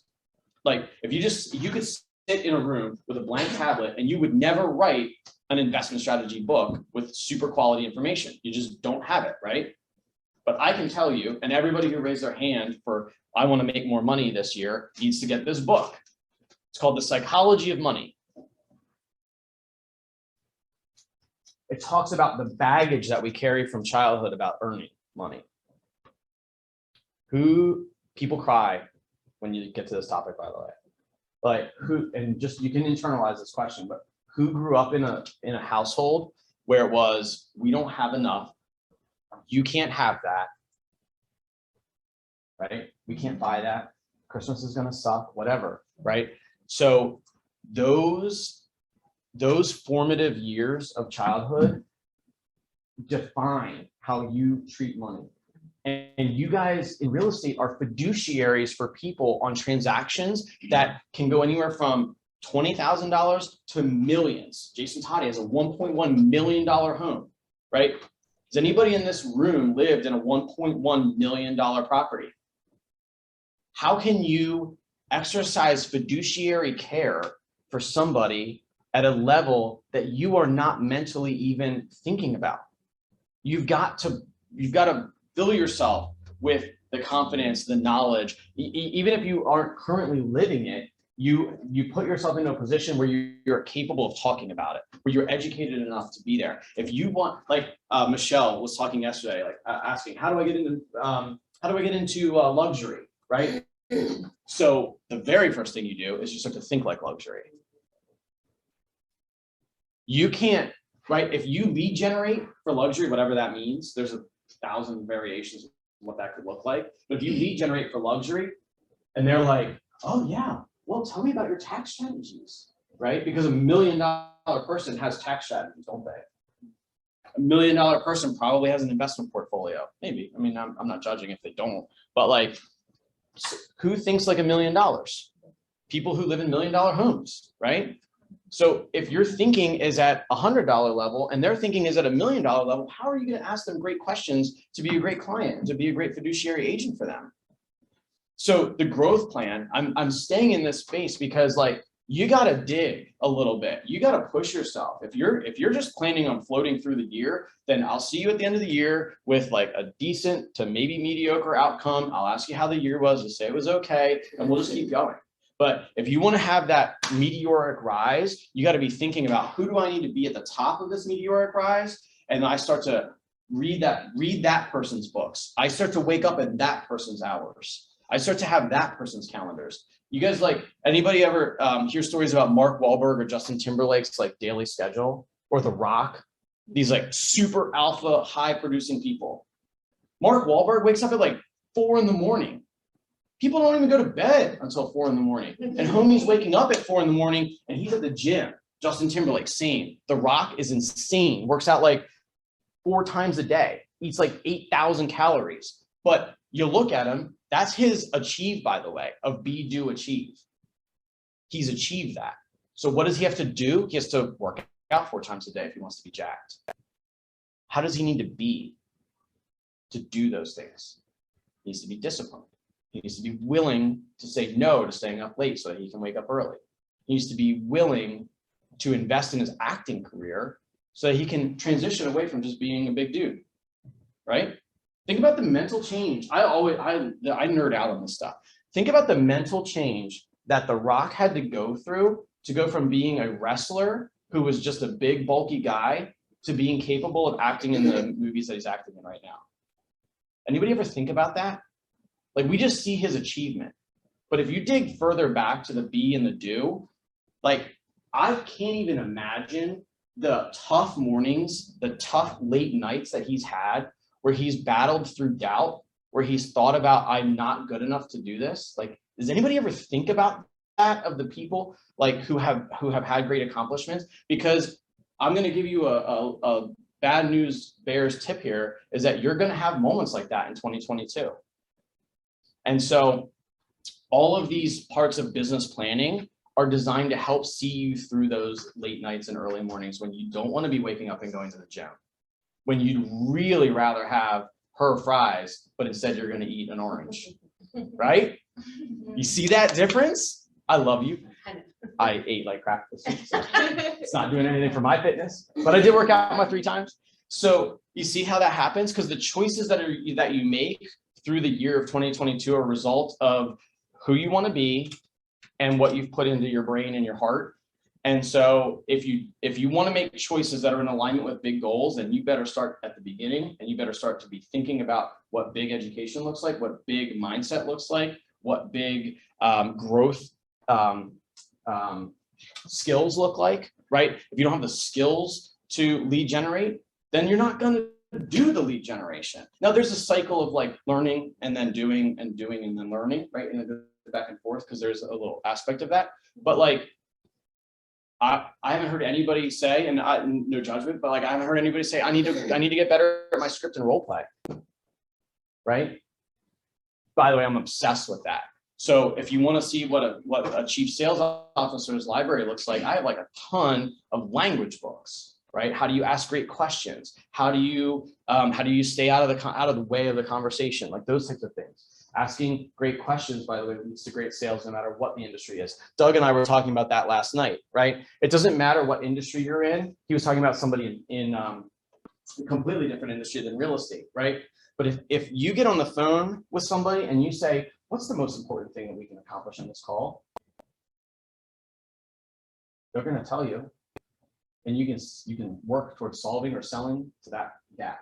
Like, if you could sit in a room with a blank tablet and you would never write an investment strategy book with super quality information. You just don't have it, right? But I can tell you, and everybody who raised their hand for, I want to make more money this year, needs to get this book. It's called The Psychology of Money. It talks about the baggage that we carry from childhood about earning money. People cry when you get to this topic, by the way. Like, who, and just, you can internalize this question, but who grew up in a household where it was, we don't have enough, you can't have that, right? We can't buy that. Christmas is gonna suck, whatever, right? So those formative years of childhood define how you treat money. And you guys in real estate are fiduciaries for people on transactions that can go anywhere from $20,000 to millions. Jason Toddy has a $1.1 million home, right? Has anybody in this room lived in a $1.1 million property? How can you exercise fiduciary care for somebody at a level that you are not mentally even thinking about? You've got to fill yourself with the confidence, the knowledge, even if you aren't currently living it, you put yourself into a position where you're capable of talking about it, where you're educated enough to be there. If you want, like Michelle was talking yesterday, like asking, how do I get into luxury, right? So the very first thing you do is you start to think like luxury. You can't, right? If you lead generate for luxury, whatever that means, there's 1,000 variations of what that could look like. But if you lead generate for luxury and they're like, oh yeah, well, tell me about your tax strategies, right? Because $1 million person has tax strategies, don't they? $1 million person probably has an investment portfolio. Maybe, I mean, I'm not judging if they don't, but like, who thinks like $1 million? People who live in $1 million homes, right? So if your thinking is at $100 level and their thinking is at $1 million level, how are you going to ask them great questions to be a great client, to be a great fiduciary agent for them? So the growth plan, I'm staying in this space because like, you got to dig a little bit. You got to push yourself. If you're just planning on floating through the year, then I'll see you at the end of the year with like a decent to maybe mediocre outcome. I'll ask you how the year was. You say it was okay, and we'll just keep going. But if you want to have that meteoric rise, you got to be thinking about who do I need to be at the top of this meteoric rise? And I start to read that person's books. I start to wake up at that person's hours. I start to have that person's calendars. You guys like, anybody ever hear stories about Mark Wahlberg or Justin Timberlake's like daily schedule, or The Rock? These like super alpha high producing people. Mark Wahlberg wakes up at like 4 a.m. People don't even go to bed until 4 a.m. And homie's waking up at 4 a.m. and he's at the gym. Justin Timberlake, same. The Rock is insane. Works out like 4 times a day. Eats like 8,000 calories. But you look at him, that's his achieve, by the way, of be, do, achieve. He's achieved that. So what does he have to do? He has to work out 4 times a day if he wants to be jacked. How does he need to be to do those things? He needs to be disciplined. He needs to be willing to say no to staying up late so that he can wake up early. He needs to be willing to invest in his acting career so that he can transition away from just being a big dude, right? Think about the mental change. I nerd out on this stuff. Think about the mental change that The Rock had to go through to go from being a wrestler who was just a big, bulky guy to being capable of acting in the movies that he's acting in right now. Anybody ever think about that? Like, we just see his achievement. But if you dig further back to the be and the do, like, I can't even imagine the tough mornings, the tough late nights that he's had, where he's battled through doubt, where he's thought about, I'm not good enough to do this. Like, does anybody ever think about that of the people like who have had great accomplishments? Because I'm going to give you a bad news bears tip here, is that you're going to have moments like that in 2022. And so all of these parts of business planning are designed to help see you through those late nights and early mornings when you don't want to be waking up and going to the gym, when you'd really rather have her fries, but instead you're going to eat an orange, right? You see that difference? I love you. I ate like crap this week, so it's not doing anything for my fitness, but I did work out my 3 times. So you see how that happens? Because the choices that you make through the year of 2022 are a result of who you want to be and what you've put into your brain and your heart. And so if you want to make choices that are in alignment with big goals, then you better start at the beginning, and you better start to be thinking about what big education looks like, what big mindset looks like, what big growth skills look like, right? If you don't have the skills to lead generate, then you're not going to do the lead generation. Now there's a cycle of like learning and then doing and then learning, right? And it goes back and forth because there's a little aspect of that. But like, I haven't heard anybody say, and no judgment, but like I haven't heard anybody say, I need to get better at my script and role play, right? By the way, I'm obsessed with that. So if you want to see what a chief sales officer's library looks like, I have like a ton of language books, right? How do you ask great questions? How do you stay out of the way of the conversation? Like those types of things. Asking great questions, by the way, leads to great sales no matter what the industry is. Doug and I were talking about that last night, right? It doesn't matter what industry you're in. He was talking about somebody in a completely different industry than real estate, right? But if you get on the phone with somebody and you say, what's the most important thing that we can accomplish in this call? They're going to tell you, and you can work towards solving or selling to that gap.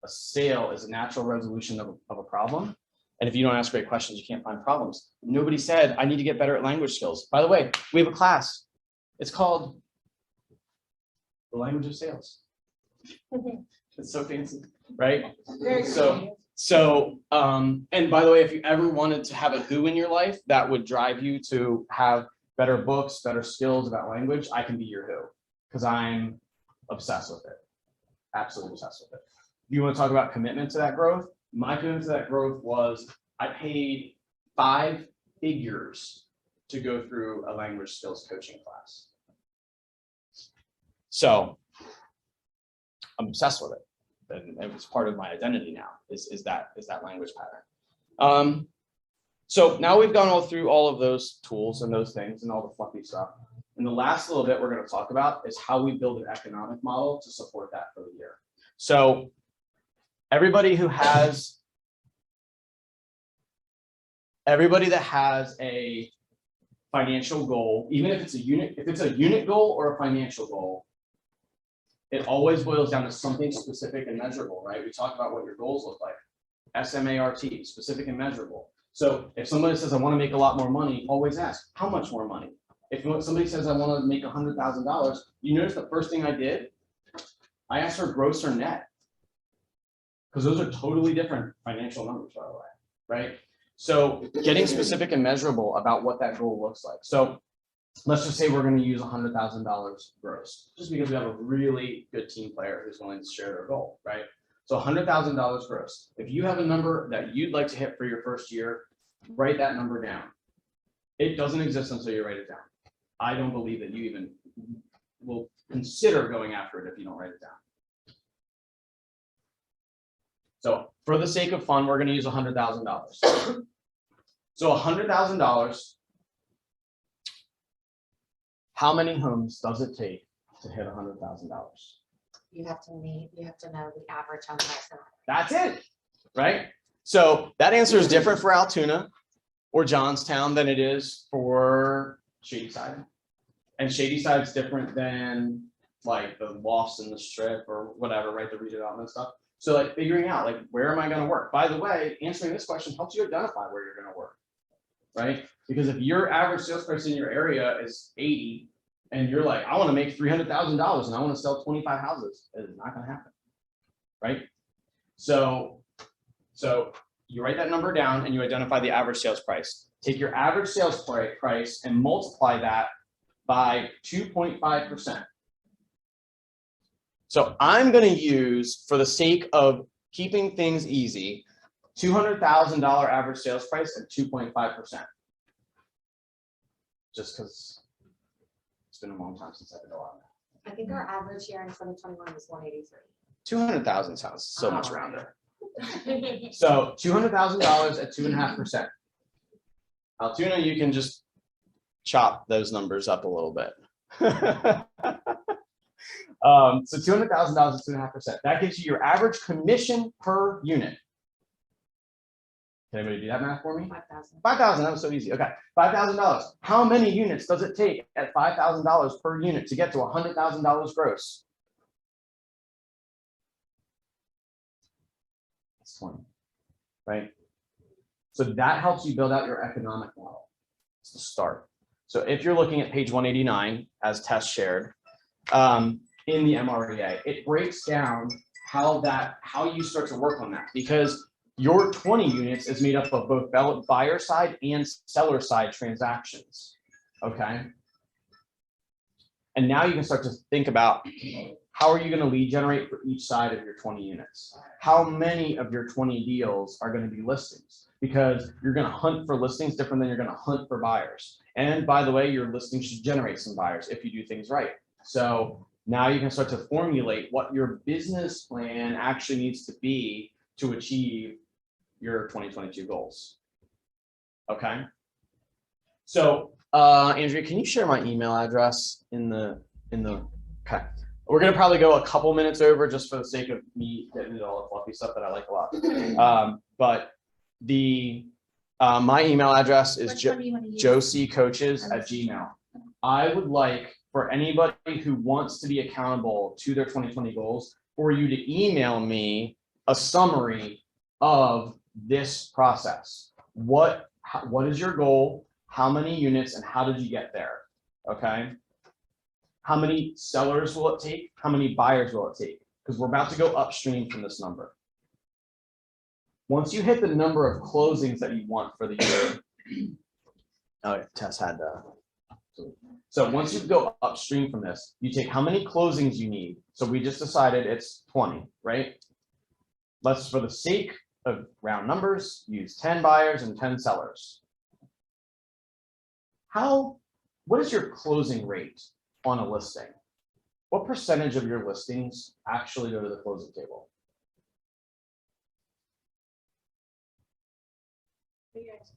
A sale is a natural resolution of a problem. And if you don't ask great questions, you can't find problems. Nobody said, I need to get better at language skills. By the way, we have a class. It's called The Language of Sales. It's so fancy, right? So, and by the way, if you ever wanted to have a who in your life that would drive you to have better books, better skills about language, I can be your who, because I'm obsessed with it. Absolutely obsessed with it. If you want to talk about commitment to that growth, my commitment to that growth was I paid 5 figures to go through a language skills coaching class. So I'm obsessed with it. And it's part of my identity now is that language pattern. So now we've gone all through all of those tools and those things and all the fluffy stuff. And the last little bit we're going to talk about is how we build an economic model to support that for the year. So everybody that has a financial goal, even if it's a unit goal or a financial goal, it always boils down to something specific and measurable, right? We talk about what your goals look like. SMART, specific and measurable. So if somebody says, I want to make a lot more money, always ask, how much more money? If somebody says, I want to make $100,000, you notice the first thing I did? I asked her gross or net. Because those are totally different financial numbers, by the way, right? So getting specific and measurable about what that goal looks like. So let's just say we're going to use $100,000 gross, just because we have a really good team player who's willing to share their goal, right? So $100,000 gross. If you have a number that you'd like to hit for your first year, write that number down. It doesn't exist until you write it down. I don't believe that you even will consider going after it if you don't write it down. So for the sake of fun, we're going to use $100,000. So $100,000, how many homes does it take to hit $100,000? You have to know the average home price. That's it, right? So that answer is different for Altoona or Johnstown than it is for Shadyside. And Shadyside's different than like the lofts in the strip or whatever, right? The redevelopment stuff. So like figuring out like, where am I going to work? By the way, answering this question helps you identify where you're going to work, right? Because if your average sales price in your area is 80 and you're like, I want to make $300,000 and I want to sell 25 houses, it is not going to happen, right? So you write that number down and you identify the average sales price. Take your average sales price and multiply that by 2.5%. So I'm going to use, for the sake of keeping things easy, $200,000 average sales price at 2.5%. Just because it's been a long time since I've been on that. I think our average year in 2021 was 183. 200,000 sounds so much Oh. rounder. So $200,000 at 2.5%. Altoona, you can just chop those numbers up a little bit. So $200,000 at 2.5%. That gives you your average commission per unit. Can anybody do that math for me? 5,000. 5,000. That was so easy. Okay, $5,000. How many units does it take at $5,000 per unit to get to $100,000 gross? That's 20, right? So that helps you build out your economic model. It's the start. So if you're looking at page 189, as Tess shared, in the MREA, it breaks down how you start to work on that, because your 20 units is made up of both buyer side and seller side transactions. Okay. And now you can start to think about, how are you going to lead generate for each side of your 20 units? How many of your 20 deals are going to be listings? Because you're going to hunt for listings different than you're going to hunt for buyers. And by the way, your listing should generate some buyers if you do things right. So now you can start to formulate what your business plan actually needs to be to achieve your 2022 goals. Okay. So Andrea, can you share my email address in the, okay. We're going to probably go a couple minutes over just for the sake of me getting into all the fluffy stuff that I like a lot. But my email address is joeccoaches@gmail.com. I would like for anybody who wants to be accountable to their 2020 goals for you to email me a summary of this process. What is your goal? How many units and how did you get there? Okay. How many sellers will it take? How many buyers will it take? Because we're about to go upstream from this number. Once you hit the number of closings that you want for the year, oh, yeah, Tess had so once you go upstream from this, you take how many closings you need. So we just decided it's 20, right? Let's, for the sake of round numbers, use 10 buyers and 10 sellers. What is your closing rate on a listing? what percentage of your listings actually go to the closing table? Yes.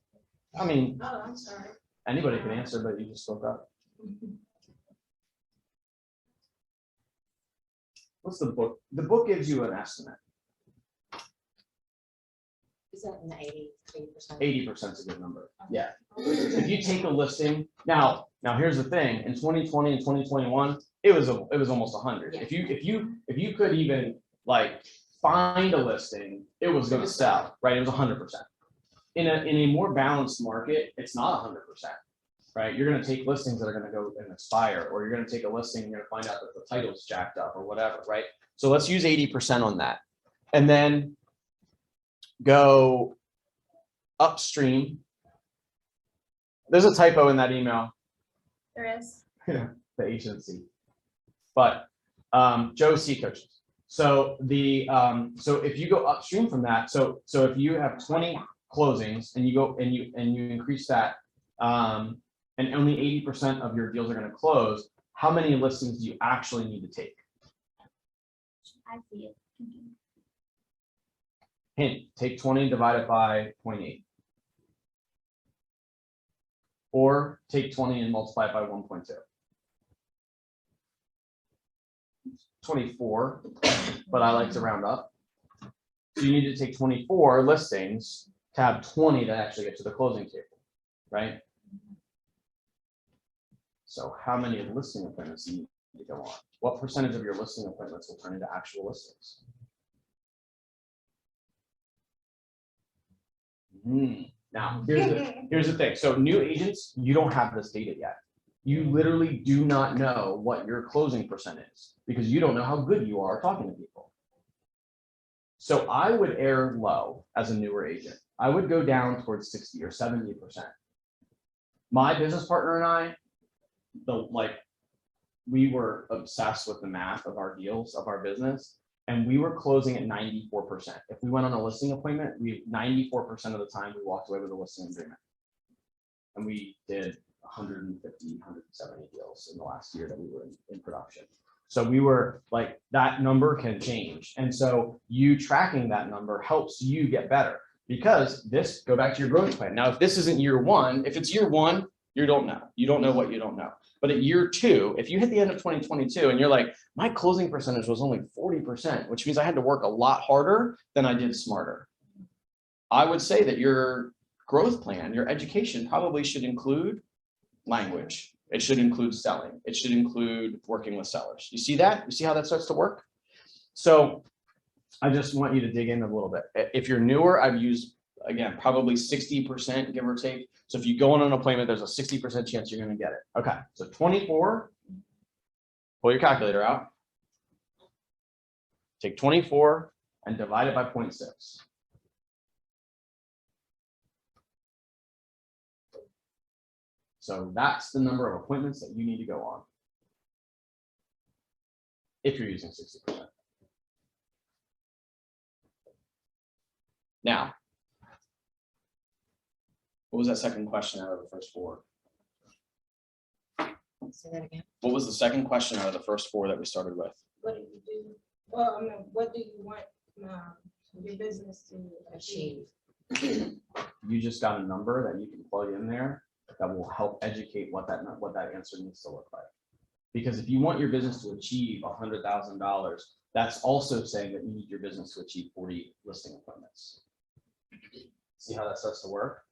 I mean, Oh, I'm sorry. anybody can answer, but you just spoke up. What's the book? The book gives you an estimate. Is that in the 80%? 80% is a good number. Yeah. If you take a listing, now here's the thing, in 2020 and 2021, it was almost 100. Yeah. If you could even like find a listing, it was gonna sell, right? It was 100%. In a more balanced market, it's not 100%, right? You're gonna take listings that are gonna go and expire, or you're gonna take a listing and you're gonna find out that the title's jacked up or whatever, right? So let's use 80% on that. And then go upstream. There's a typo in that email, There is. the agency, but Joe C coaches. So so if you go upstream from that, so if you have 20 closings and you go and you increase that, and only 80% of your deals are going to close, how many listings do you actually need to take? I see it. Hint, take 20 divided by 0.8. Or take 20 and multiply it by 1.2. 24, but I like to round up. So you need to take 24 listings to have 20 to actually get to the closing table, right? So how many listing appointments do you need to go on? What percentage of your listing appointments will turn into actual listings? Now, here's the thing. So new agents, you don't have this data yet. You literally do not know what your closing percent is because you don't know how good you are talking to people. So I would err low as a newer agent. I would go down towards 60 or 70%. My business partner and I, we were obsessed with the math of our deals, of our business. And we were closing at 94%. If we went on a listing appointment, 94% of the time we walked away with a listing agreement. And we did 150, 170 deals in the last year that we were in production. So we were like, that number can change. And so you tracking that number helps you get better because go back to your growth plan. Now, if this isn't year one, if it's year one, you don't know. You don't know what you don't know. But at year two, if you hit the end of 2022 and you're like, my closing percentage was only 40%, which means I had to work a lot harder than I did smarter. I would say that your growth plan, your education probably should include language. It should include selling. It should include working with sellers. You see that? You see how that starts to work? So I just want you to dig in a little bit. If you're newer, I've used, again, probably 60%, give or take. So if you go on an appointment, there's a 60% chance you're going to get it. Okay, so 24, pull your calculator out. Take 24 and divide it by 0.6. So that's the number of appointments that you need to go on if you're using 60%. Now, what was that second question out of the first four? Say that again. What was the second question out of the first four that we started with? What do you do? Well, I mean, what do you want your business to achieve? You just got a number that you can plug in there that will help educate what that answer needs to look like. Because if you want your business to achieve $100,000, that's also saying that you need your business to achieve 40 listing appointments. See how that starts to work?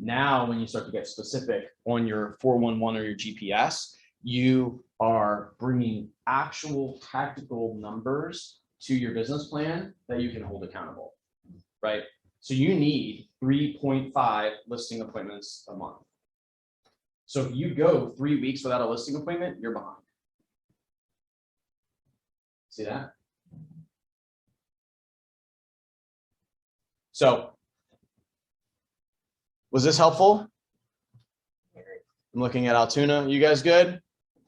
Now, when you start to get specific on your 411 or your GPS, you are bringing actual tactical numbers to your business plan that you can hold accountable, right? So you need 3.5 listing appointments a month. So if you go 3 weeks without a listing appointment, you're behind. See that? So was this helpful? I'm looking at Altoona. You guys good?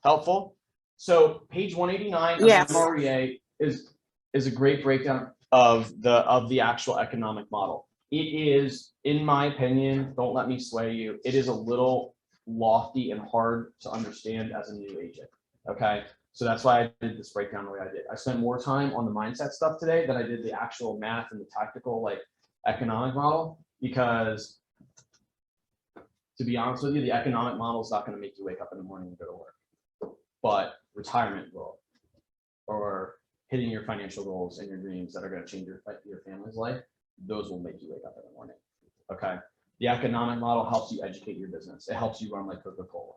Helpful? So page 189 of Yes. MREA is a great breakdown of the actual economic model. It is, in my opinion, don't let me sway you, it is a little lofty and hard to understand as a new agent. Okay. So that's why I did this breakdown the way I did. I spent more time on the mindset stuff today than I did the actual math and the tactical like economic model, because to be honest with you, the economic model is not going to make you wake up in the morning and go to work, but retirement will, or hitting your financial goals and your dreams that are going to change your family's life, those will make you wake up in the morning. Okay. The economic model helps you educate your business. It helps you run like Coca-Cola,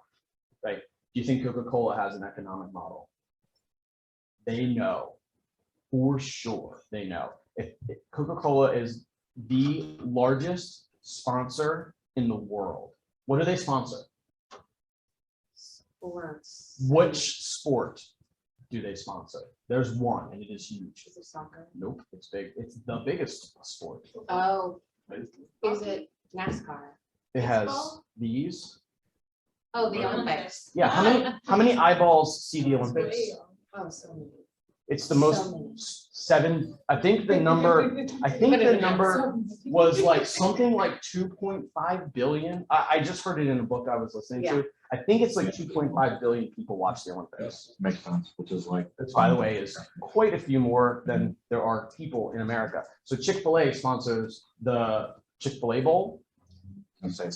right? Do you think Coca-Cola has an economic model? They know, for sure, they know. If Coca-Cola is the largest sponsor in the world, what do they sponsor? Sports. Which sport do they sponsor? There's one, and it is huge. Is it soccer? Nope, it's big. It's the biggest sport. Oh, is it NASCAR? It has Baseball? these. Oh, the Olympics. Yeah, how many eyeballs see the Olympics? Oh, so many. It's the So most many. 7. I think the number was like something like 2.5 billion. I just heard it in a book I was listening to. I think it's like 2.5 billion people watch the Olympics. Makes sense, which is like. By the way, is quite a few more than there are people in America. So Chick-fil-A sponsors the Chick-fil-A Bowl.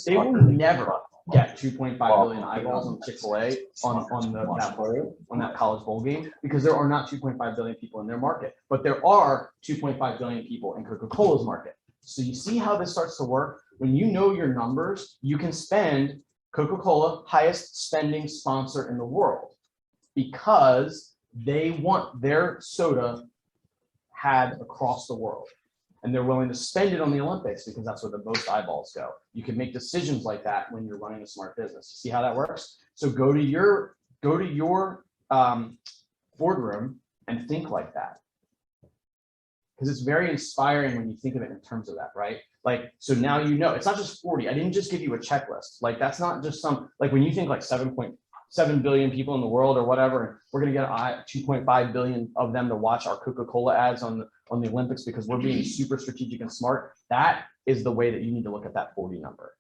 They will never get 2.5 billion eyeballs on Chick-fil-A on that college bowl game, because there are not 2.5 billion people in their market, but there are 2.5 billion people in Coca-Cola's market. So you see how this starts to work? When you know your numbers, you can spend Coca-Cola, highest spending sponsor in the world, because they want their soda had across the world. And they're willing to spend it on the Olympics because that's where the most eyeballs go. You can make decisions like that when you're running a smart business. See how that works? So go to your boardroom and think like that, because it's very inspiring when you think of it in terms of that, right? Like, so now you know, it's not just 40. I didn't just give you a checklist. Like, that's not just some, like when you think like 7.7 billion people in the world or whatever, we're going to get 2.5 billion of them to watch our Coca-Cola ads on the Olympics because we're being super strategic and smart. That is the way that you need to look at that 40 number,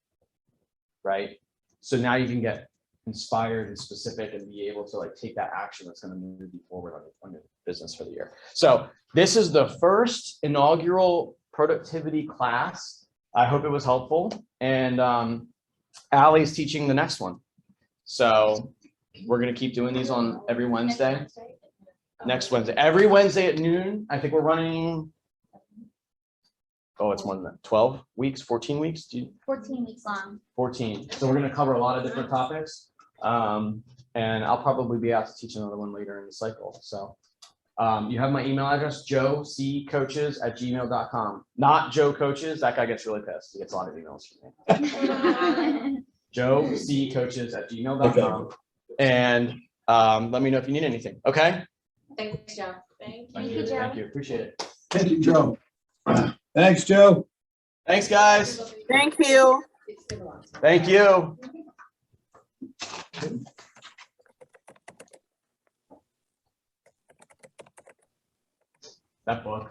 right? So now you can get inspired and specific and be able to like take that action that's going to move you forward on your business for the year. So this is the first inaugural productivity class. I hope it was helpful. And Allie's teaching the next one. So we're going to keep doing these on every Wednesday. Next Wednesday, every Wednesday at noon. I think we're running. Oh, it's more than that. 12 weeks, 14 weeks. 14 weeks long. 14. So we're going to cover a lot of different topics. And I'll probably be out to teach another one later in the cycle. So you have my email address, joecicoaches@gmail.com. Not Joe Coaches. That guy gets really pissed. He gets a lot of emails from me. joecicoaches@gmail.com. And let me know if you need anything. Okay. Thanks, Joe. Thank Thank you. you. Thank you. Appreciate it. Thank you, Joe. Thanks, Joe. Thanks, guys. Thank you. Thank you. That book.